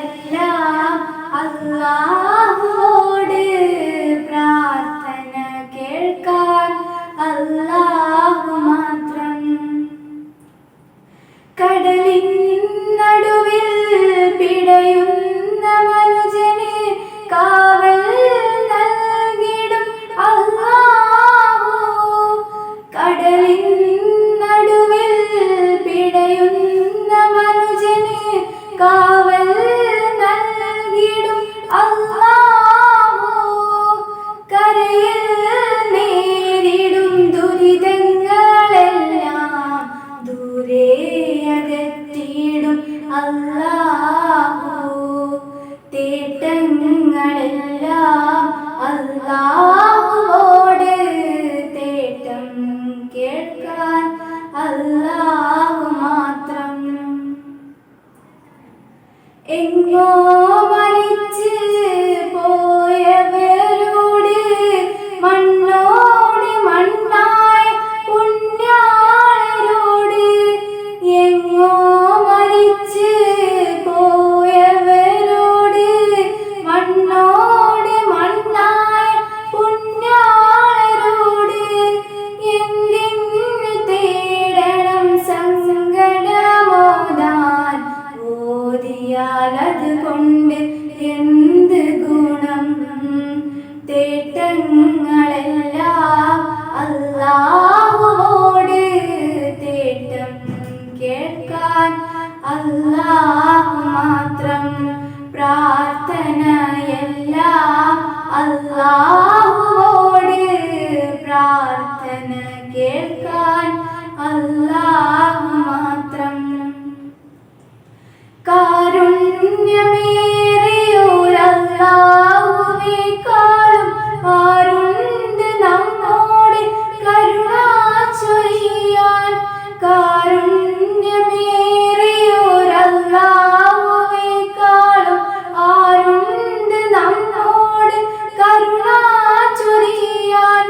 അല്ലാഹുവോട്, പ്രാർത്ഥന കേൾക്കാൻ അല്ലാഹു മാത്രം. കടലിൻ നടുവിൽ പിടയുന്ന മനുജന് കാവൽ നൽകിടും അല്ലാഹു. കടലിൻ നടുവിൽ പിടയുന്ന മനുജന് കാവൽ നൽകിടും അല്ലാഹു. കരയിൽ നേരിടും ദുരിതങ്ങളെല്ലാം ദൂരെ അകറ്റിയിടും അല്ലാഹു. തേട്ടങ്ങളെല്ലാം അല്ലാഹുവോട്, തേട്ടം കേൾക്കാൻ അല്ലാഹു മാത്രം. എങ്ങോ മരിച്ച് പോയവരോട് മണ്ണോട് മണ്ണായ പുണ്യാളരോട്, എങ്ങോ മരിച്ച് പോയവരോട് മണ്ണോട് മണ്ണായ പുണ്യാളരോട്, എന്തിന് തേടണം സങ്കടമോദാൻ, ഓതിയാൽ അതുകൊണ്ട് എന്ത് ഗുണം. തേട്ടങ്ങളെല്ലാം അല്ലാഹുവോട്, തേട്ടം കേൾക്കാൻ അല്ലാഹു മാത്രം, പ്രാർത്ഥനയെല്ലാം അല്ലാഹുവോട്, പ്രാർത്ഥന കേൾക്കാൻ അല്ലാഹു മാത്രം. കാരുണ്യമേറിയോരല്ലാഹുവേക്കാളും ആരുണ്ട് നമ്മോട് കരുണ ചൊരിയാൻ. കാരുണ്യമേറിയോരല്ലാഹുവേക്കാളും ആരുണ്ട് നമ്മോട് കരുണ ചൊരിയാൻ.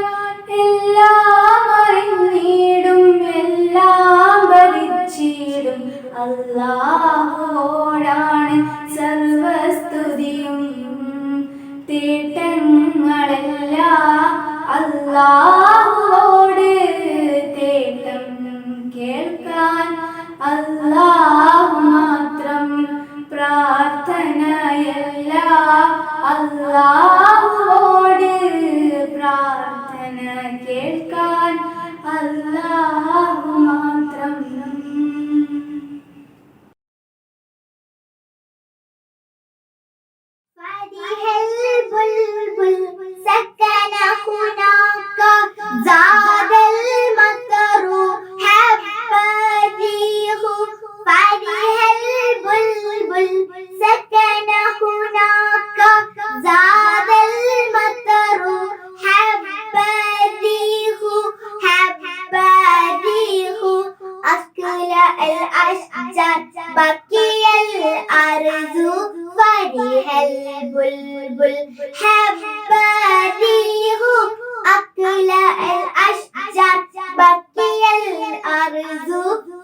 എല്ലാം അറിഞ്ഞിടും എല്ലാം ഭരിച്ചിടും അല്ലാഹുവോടാണ് സർവസ്തുതിയും. തേട്ടങ്ങളെല്ലാം അല്ലാഹുവോട്, തേട്ടം കേൾക്കാൻ അല്ലാഹു മാത്രം, പ്രാർത്ഥനയെല്ലാം അല്ലാഹുവോട്, പ്രാർത്ഥന കേൾക്കാൻ അല്ലാഹു മാത്രം. فرح البلبل سكن هناك زاد المطر حب الريح. فرح البلبل سكن هناك زاد المطر حب الريح. حب الريح أكل الأشجار بقي الأرض. فرح البلبل حب الريح أكل الأشجار بقي الأرض.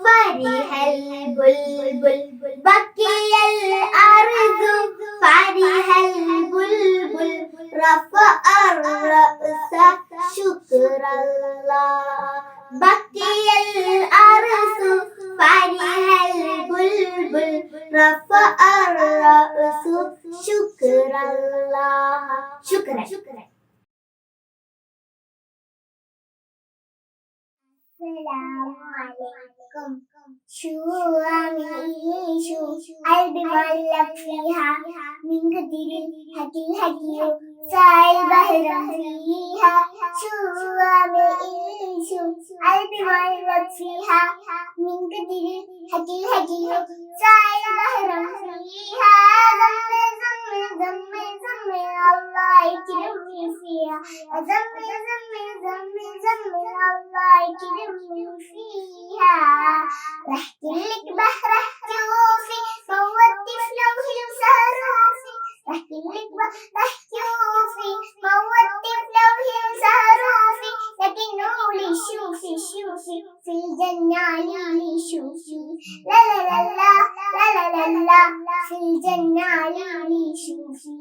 فرح البلبل بقي الأرض. فرح البلبل رفع الرأس شكر الله. بقي الأرض. فرح البلبل رفع الرأس شكر الله. شكرا. السلام عليكم. شو عميشو قلبي معلق فيها من كتر الهدي سايل بهرم فيها. شو عميشو البوالد فيها من قدر هكي الهكي سائل بحرا فيها زمل زمل زمل الله يكرمني فيها زمل زمل زمل زمل الله يكرمني فيها رحت لك بحر احتوفي فوت فلوه وسهروفي رحت لك بحر احتوفي فوت فلوه وسهروفي لكن قولي شوفي شوفي في الجنة لي شوفي لا لا لا لا لا لا لا لا في الجنة لي شوفي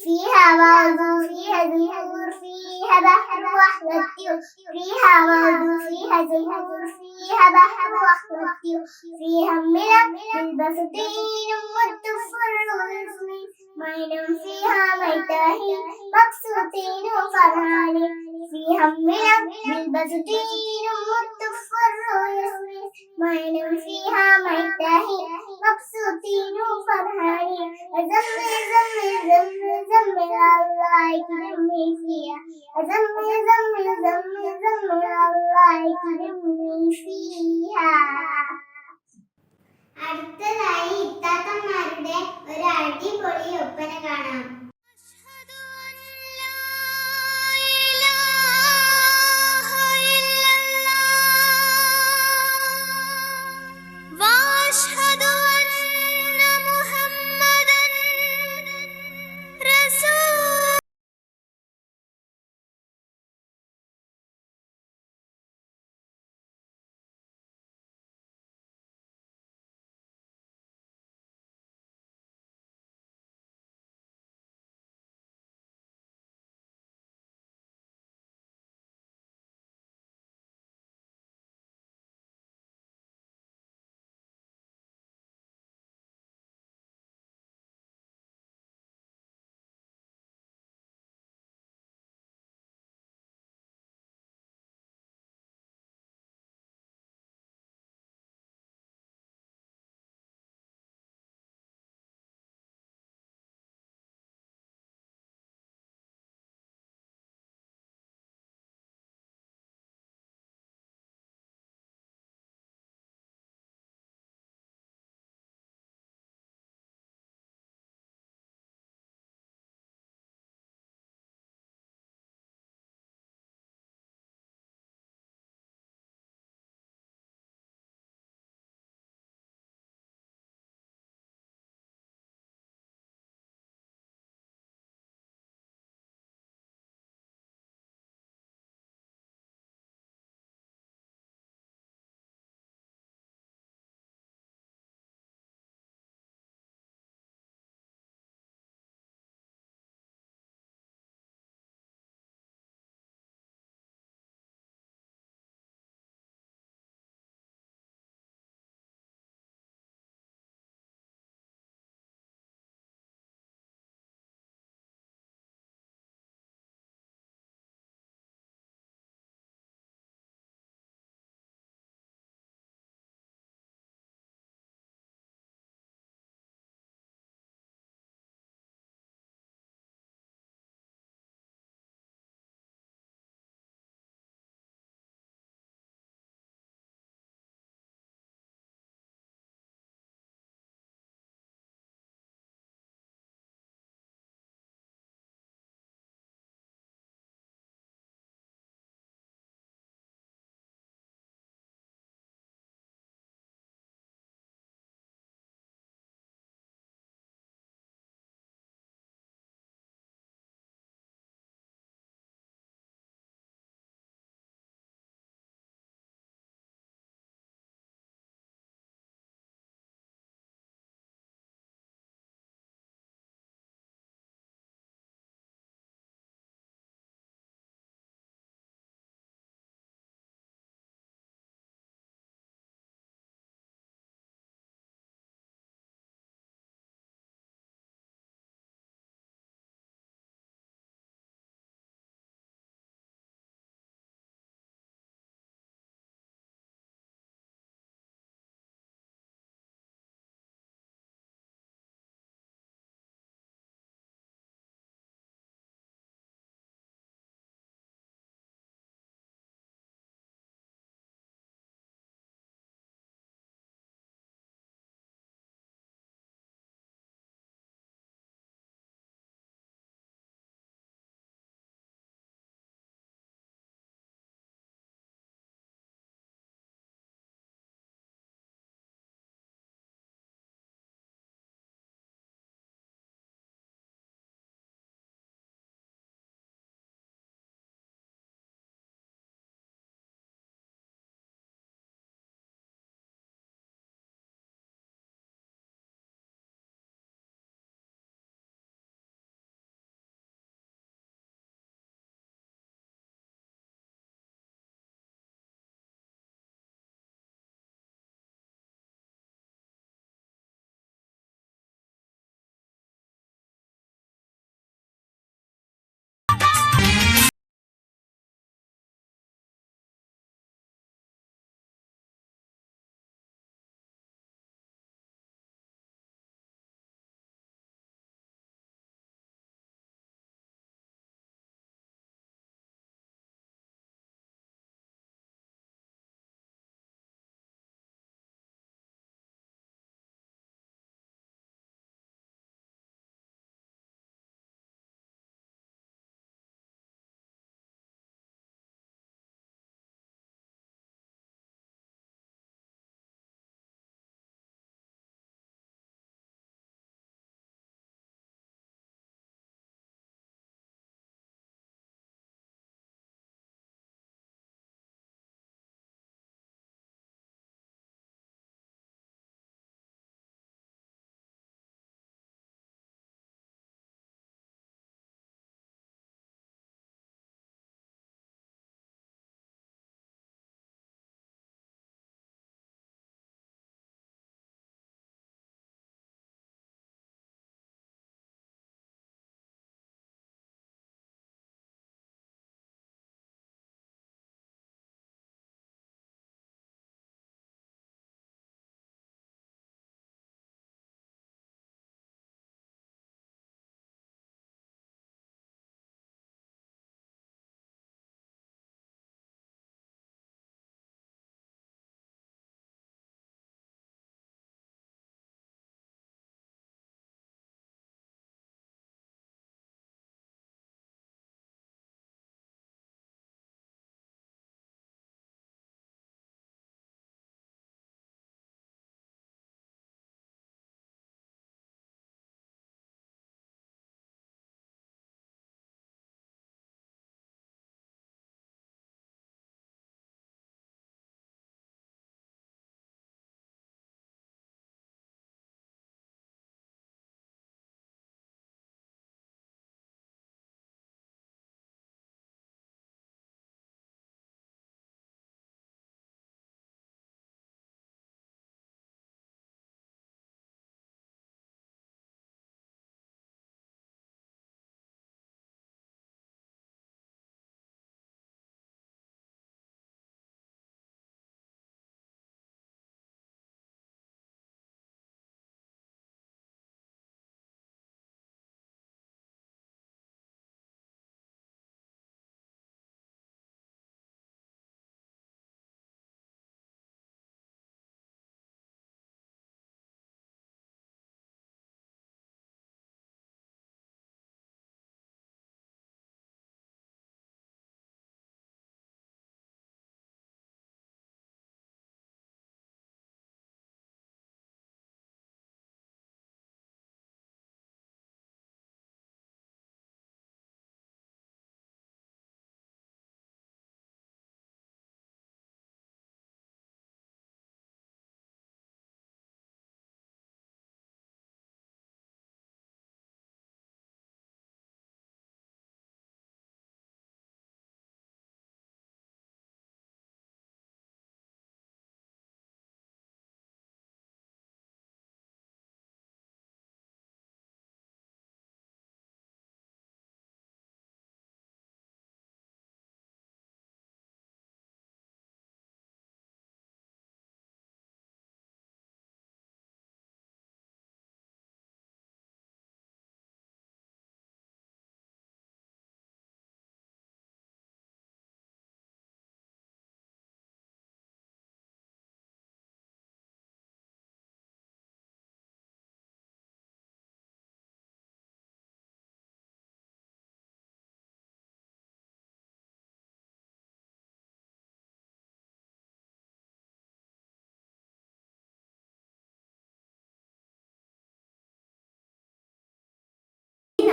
فيها موضوع فيها زهور فيها بحر وأحلى الطيور فيها موضوع فيها زهور فيها بحر وأحلى الطيور فيها ملك بالبساتين والتفر والياسمين ما ينام فيها ميتاهي مبسوطين وفرحانين فيها ملك بالبساتين والتفر والياسمين ما ينام فيها ميتاهي مبسوطين وفرحانين زمل زمل زمل زمل الله يكرمني فيها زمل زمل زمل زمل الله يكرمني فيها. അടുത്തതായി ഇത്താത്തമാരുടെ ഒരു അടിപൊളി ഒപ്പന കാണാം.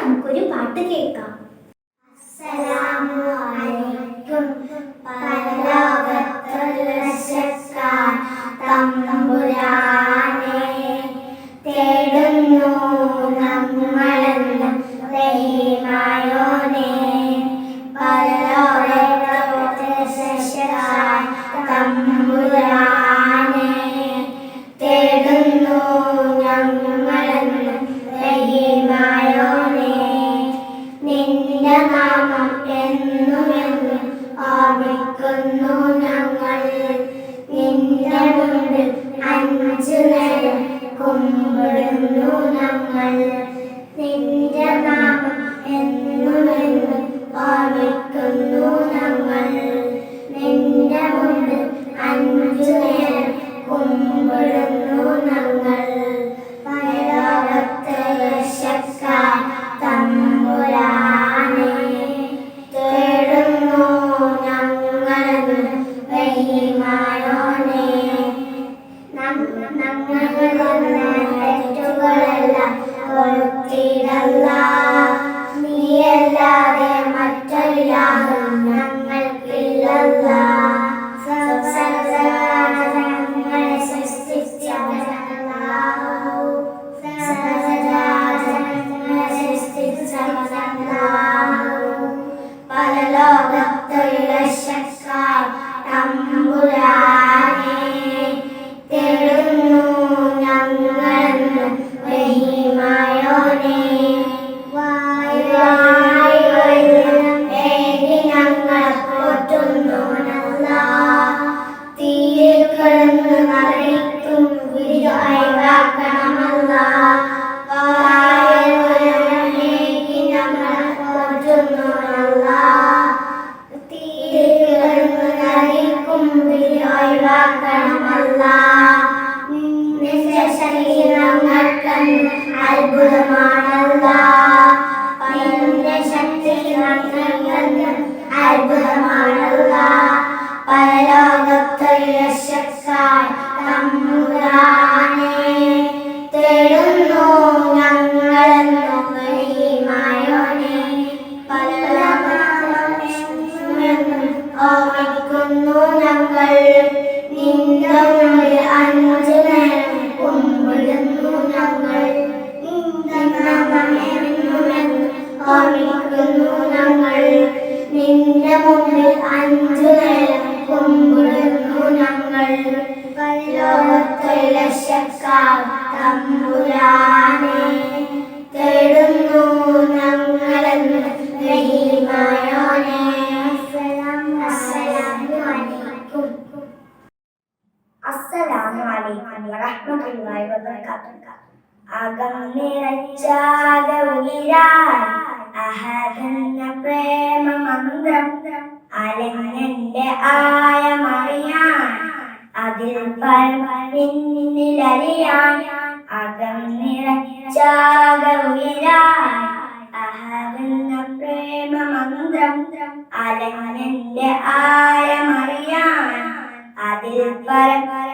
നമുക്കൊരു പാട്ട് കേൾക്കാം. അസ്സലാമു അലൈക്കും പരലോകത്തുള്ള രക്ഷകൻ തമ്പുരാനെ തേടുന്നു നമ്മളെന്നും റഹീമായോനെ പരലോകത്തുള്ള രക്ഷകൻ തമ്പുരാനെ തേടുന്നു നമ്മളെന്നും റഹീമായോനെ നിന്റെ നാമം എന്നുമെന്നും ഓർമ്മിക്കുന്നു ഞങ്ങൾ നിന്റെ മുമ്പിൽ 5 നേരം കുമ്പിടുന്നു ഞങ്ങൾ നിന്റെ നാമം എന്നുമെന്നും ഓർമ്മിക്കുന്നു ഞങ്ങൾ നിന്റെ മുമ്പിൽ 5 നേരം കുമ്പിടുന്നു ഞങ്ങൾ പരലോകത്തെ രക്ഷകൻ തമ്പുരാനെ തേടുന്നു ഞങ്ങളെന്നും റഹീമായോനെ തെറ്റുകളെല്ലാം പൊറുത്തിടല്ല നീയല്ലാതെ മറ്റൊരിലാകും ഞങ്ങൾക്കില്ലല്ല സകലജാലങ്ങളെ സൃഷ്ടിച്ചവനല്ലാഹു സകലജാലങ്ങളെ സൃഷ്ടിച്ചവനല്ലാഹു പരലോകത്തുള്ള രക്ഷകൻ തമ്പുരാനെ തേടുന്നു ഞങ്ങളെന്നും റഹീമായോനെ വായ് വായ് വൈദ്യം ഏകി ഞങ്ങളെ പോറ്റുന്നവനല്ലാഹ് തീയിൽ കിടന്ന് നരയിക്കും ഒഴിവാക്കണമല്ലാഹ് വായ് വൈദ്യം ഏകി ഞങ്ങളെ പോറ്റുന്നവനല്ലാഹ് തീയിൽ കിടന്ന് നരയിക്കും ഒഴിവാക്കണമല്ലാഹ് നിന്റെ ശരീരങ്ങൾക്കെന്ന് അത്ഭുതമാണല്ലാഹ് നിന്റെ ശരീരങ്ങൾക്കെന്ന് അത്ഭുതമാണല്ലാഹ് പരലോകത്തുള്ള രക്ഷകൻ തമ്പുരാനെ തേടുന്നു ഞങ്ങളെന്നും റഹീമായോനെ പരലോകമെന്നും ഓർമ്മിക്കുന്നു ഞങ്ങൾ നിന്റെ മുമ്പിൽ 5 നേരം കുമ്പിടുന്നു ഞങ്ങൾ നിന്റെ നാമം എന്നുമെന്നും ഓർമ്മിക്കുന്നു ഞങ്ങൾ നിന്റെ മുമ്പിൽ 5 നേരം കുമ്പിടുന്നു ഞങ്ങൾ പരലോകത്തുള്ള രക്ഷകൻ തമ്പുരാനെ തേടുന്നു ഞങ്ങളെന്നും റഹീമായോനെ അസ്സലാമു അലൈക്കും. അസ്സലാമു അലൈക്കും വറഹ്മത്തുള്ളാഹി വബറകാതുഹു. അകം നിറച്ചാകെ ഉയരാൻ അഹദെന്ന പ്രേമമന്ത്രം അലഞ്ഞെന്റെ ആയമറിയാൻ അതിൽ നിന്നിലറിയാൻ അകം നിറച്ചാകെ ഉയരാൻ അഹദെന്ന പ്രേമമന്ത്രം അലഞ്ഞെന്റെ ആയമറിയാൻ അതിൽ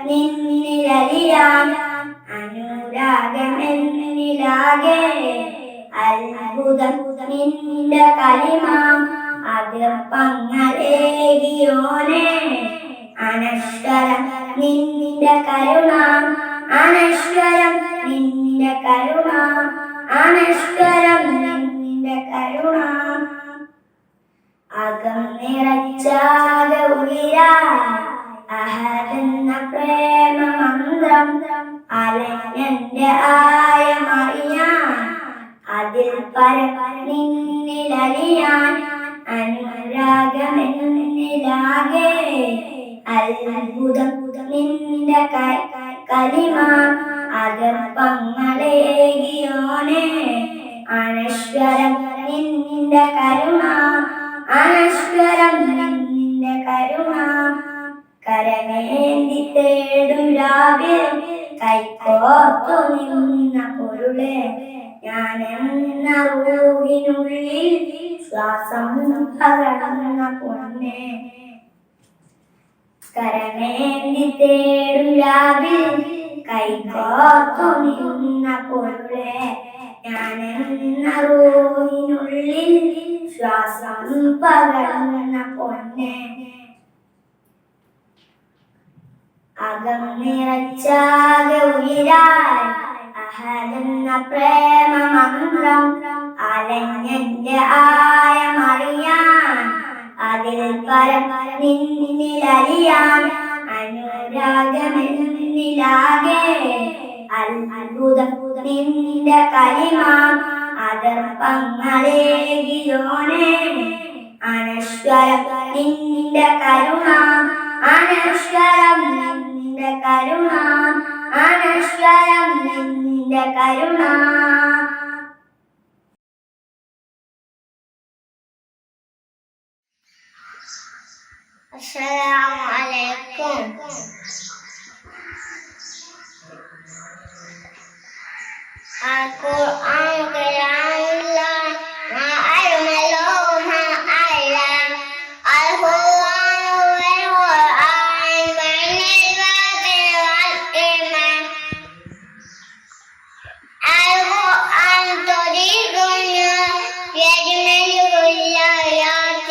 നിന്നിലറിയാൻ അനുരാഗമെന്നിലാകെ അത്ഭുതം നിന്റെ കലിമാം അതിർപ്പങ്ങളേകിയോനെ അനശ്വരം നിന്റെ കരുണ അനശ്വരം നിന്റെ കരുണ അനശ്വരം നിന്റെ കരുണ അകം നിറച്ചാകെ ഉയരാൻ അഹദെന്ന പ്രേമമന്ത്രം അലഞ്ഞെന്റെ ആയമറിയാൻ അതിൽ നിന്നിലറിയാൻ അനുരാഗമെന്നിലാകെ അത്ഭുതം നിന്റെ കലിമാ അകപ്പങ്ങളേകിയോനെ അനശ്വരം നിന്റെ കരുണ അനശ്വരം നിന്റെ കരുണ കരമേന്തി തേടുരാവിൽ കൈകോർത്തു നിന്ന പൊരുളെ ഞാൻ എന്ന റൂഹിനുള്ളിൽ ശ്വാസം പകർന്ന പൊന്നെ കരമേന്തി തേടുരാവിൽ കൈകോർത്തു നിന്ന പൊരുളെ ഞാനെന്ന റൂഹിനുള്ളിൽ ശ്വാസം പകർന്ന പൊന്നെ അകം നിറച്ചാകെ ഉയരാൻ അഹലെന്ന പ്രേമമന്ത്രം അലഞ്ഞെന്റെ ആയമറിയാൻ അതിൽ പരം നിന്നിലറിയാൻ അനുരാഗമെന്നിലാകെ അത്ഭുതം നിന്റെ കലിമ അതർപ്പങ്ങളേകിയോനെ അനശ്വരം നിന്റെ കരുണ അനശ്വരം നിന്റെ കരുണ അനശ്വരം നിന്റെ കരുണ അസ്സലാമു അലൈക്കും القرآن كلام الله ما أجمله ما أعلم القرآن والقرآن بين الباطل والإيمان القرآن طريق يجمل كل آيات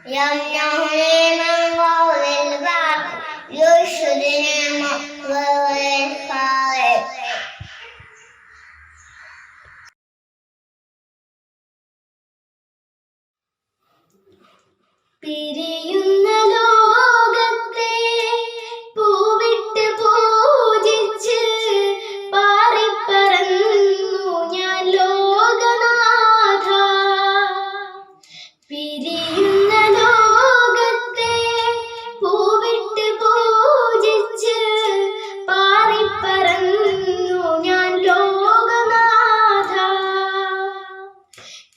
يمنعني من قول الباطل يرشدني من قول الخالق പിരിയുന്ന ലോകത്തെ പൂവിട്ട് പൂജിച്ച് പാറിപ്പറന്നു ഞാൻ ലോകനാഥ പിരിയുന്ന ലോകത്തെ പൂവിട്ട് പൂജിച്ച് പാറിപ്പറന്നു ഞാൻ ലോകനാഥ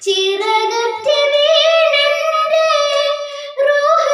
ചിറകറ്റ് വീണെന്റെ റൂഹ്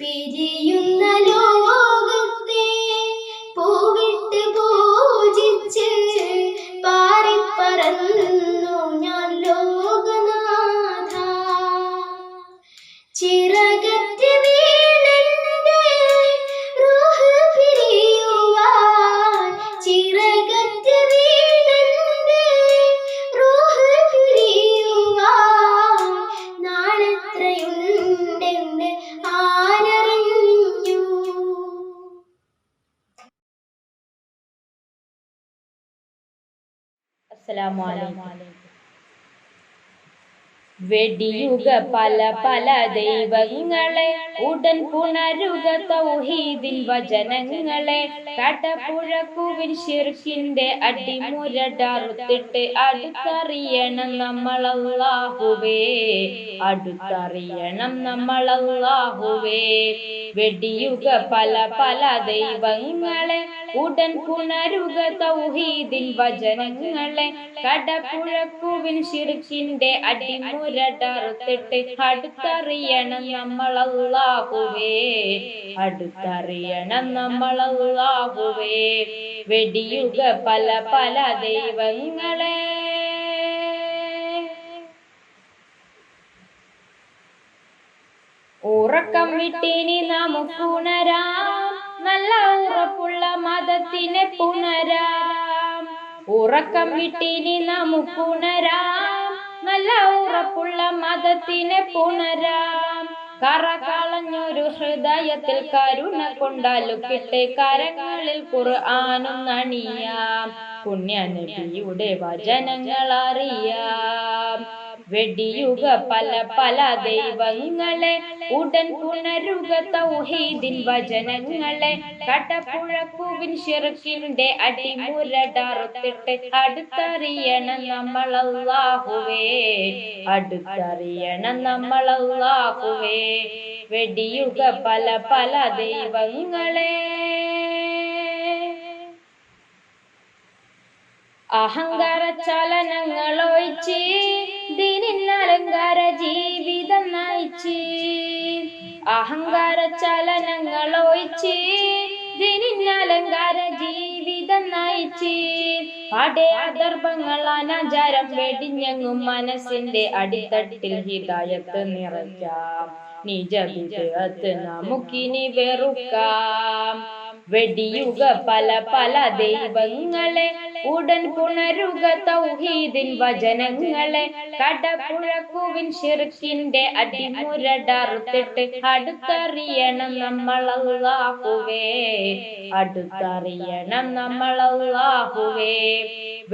പിരിയുന്ന ലോകത്തെ പൂവിട്ട് പൂജിച്ച് പാറിപ്പറന്നു ഞാൻ ലോകനാഥ. ചിറകറ്റ് വീണെന്റെ റൂഹ് പിരിയുവാൻ, ചിറകറ്റ് വീണെന്റെ റൂഹ് പിരിയുവാൻ നാളെത്രയുണ്ടെന്ന് ആരറിഞ്ഞു. അസ്സലാമു വെടിയുക പല പല ദൈവങ്ങളെ, ഉടൻ പുണരുക തൗഹീദിൻ വചനങ്ങളെ. കടപുഴക്കുവിൻ ശിർക്കിന്റെ അടിമുരടറുത്തിട്ട് അടുത്തറിയണം നമ്മൾ അല്ലാഹുവേ, അടുത്തറിയണം നമ്മൾ അല്ലാഹുവേ. വെടിയുക പല പല ദൈവങ്ങളെ, ഉടൻ പുണരുക തൗഹീദിൻ വചനങ്ങളെ. കടപുഴക്കുവിൻ ശിർക്കിന്റെ അടിമുരടറുത്തിട്ട് അടുത്തറിയണം നമ്മൾ അല്ലാഹുവേ, അടുത്തറിയണം നമ്മൾ അല്ലാഹുവേ. വെടിയുക പല പല ദൈവങ്ങളെ. ഉറക്കം വിട്ടിനി നമുക്കുണരാം, നല്ല ഉറപ്പുള്ള മതത്തിനെ പുണരാം. ഉറക്കം വിട്ടിനി നമുക്കുണരാം, നല്ല ഉറപ്പുള്ള മതത്തിനെ പുണരാം. കറ കളഞ്ഞൊരു ഹൃദയത്തിൽ കരുണ കൊണ്ടാലുക്കിട്ട് കരങ്ങളിൽ ഖുർആനും നണിയാം. പുണ്യനബിയുടെ വചനങ്ങൾ അറിയാം. വെടിയുക പല പല ദൈവങ്ങളെ, ഉടൻ പുണരുക തൗഹീദിൻ വചനങ്ങളെ. കടപുഴക്കുവിൻ ശിർക്കിന്റെ അടിമുരടറുത്തിട്ട് അടുത്തറിയണം നമ്മൾ അല്ലാഹുവേ, അടുത്തറിയണം നമ്മൾ അല്ലാഹുവേ. വെടിയുക പല പല ദൈവങ്ങളെ. അഹങ്കാര ചലനങ്ങളൊഴിച്ച് ദീനിന്നലങ്കാര ജീവിതം നയിച്ച്. അഹങ്കാര ചലനങ്ങളൊഴിച്ച് ദീനിന്നലങ്കാര ജീവിതം നയിച്ച്. പാടെ അദർഭങ്ങൾ അനാചാരം വെടിഞ്ഞെങ്ങും മനസ്സിന്റെ അടിത്തട്ടിൽ ഹിദായത്ത് നിറയ്ക്കാം. നിജ വിജയത്ത് നമുക്കിനി വെറുക്കാം. വെടിയുക പല പല ദൈവങ്ങളെ, ഉടൻ പുണരുക തൗഹീദിൻ വചനങ്ങളെ. കടപുഴക്കുവിൻ ശിർക്കിന്റെ അടിമുരടറുത്തിട്ട് അടുത്തറിയണം നമ്മൾ അല്ലാഹുവേ, അടുത്തറിയണം നമ്മൾ അല്ലാഹുവേ.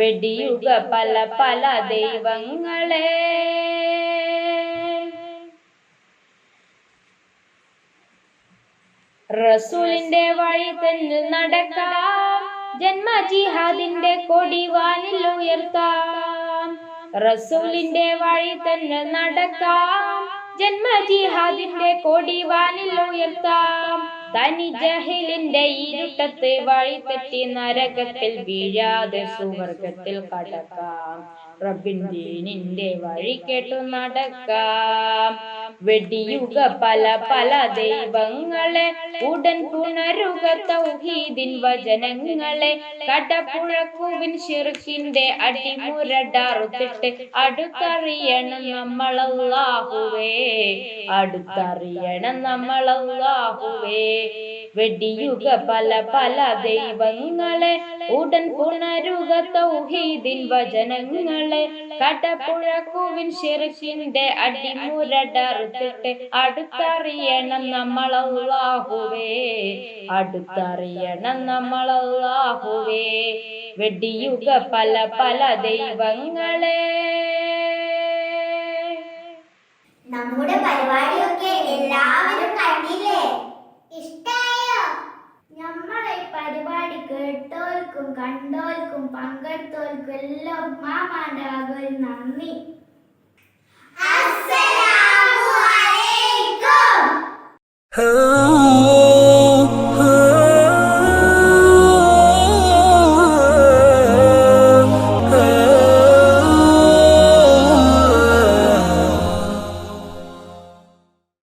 വെടിയുക പല പല ദൈവങ്ങളെ. റസൂലിന്റെ വഴി തന്നെ നടക്കാം, ജന്മ ജിഹാദിന്റെ കൊടി വാനിൽ ഉയർത്താം. റസൂലിന്റെ വഴി തന്നെ നടക്കാം, ജന്മ ജിഹാദിന്റെ കൊടി വാനിൽ ഉയർത്താം. തനി ജഹിലിന്റെ ഇരുട്ടത്ത് വഴി തെറ്റി നരകത്തിൽ വീഴാതെ സുവർഗത്തിൽ കടക്കാം. റബ്ബിൻ ദീനിന്റെ വഴി കേട്ടു നടക്കാം. വെടിയുക പല പല ദൈവങ്ങളെ, ഉടൻ പുണരുക തൗഹീദിൻ വചനങ്ങളെ. കടപുഴക്കുവിൻ ശിർക്കിന്റെ അടിമുരടറുത്തിട്ട് അടുത്തറിയണം നമ്മൾ അല്ലാഹുവേ, അടുത്തറിയണം നമ്മൾ അല്ലാഹുവേ. വെടിയുക പല പല ദൈവങ്ങളെ, ഉടൻ പുണരുക തൗഹീദിൻ വചനങ്ങളെ. കടപുഴക്കുവിൻ ശിർക്കിന്റെ അടിമുരടറുത്തിട്ട് അടുത്തറിയണം നമ്മൾ അല്ലാഹുവേ, അടുത്തറിയണം നമ്മൾ അല്ലാഹുവേ. വെടിയുക പല പല ദൈവങ്ങളെ. നമ്മുടെ പരിപാടിയൊക്കെ എല്ലാവരും കണ്ടില്ലേ? ഇഷ്ടായോ? നമ്മളെ പരിപാടി കേട്ടോൽക്കും കണ്ടോൽക്കും പങ്കെടുത്തോൽക്കും എല്ലാം മാമാന്റെ വകയിൽ നന്ദി. അസ്സലാമു അലൈക്കും.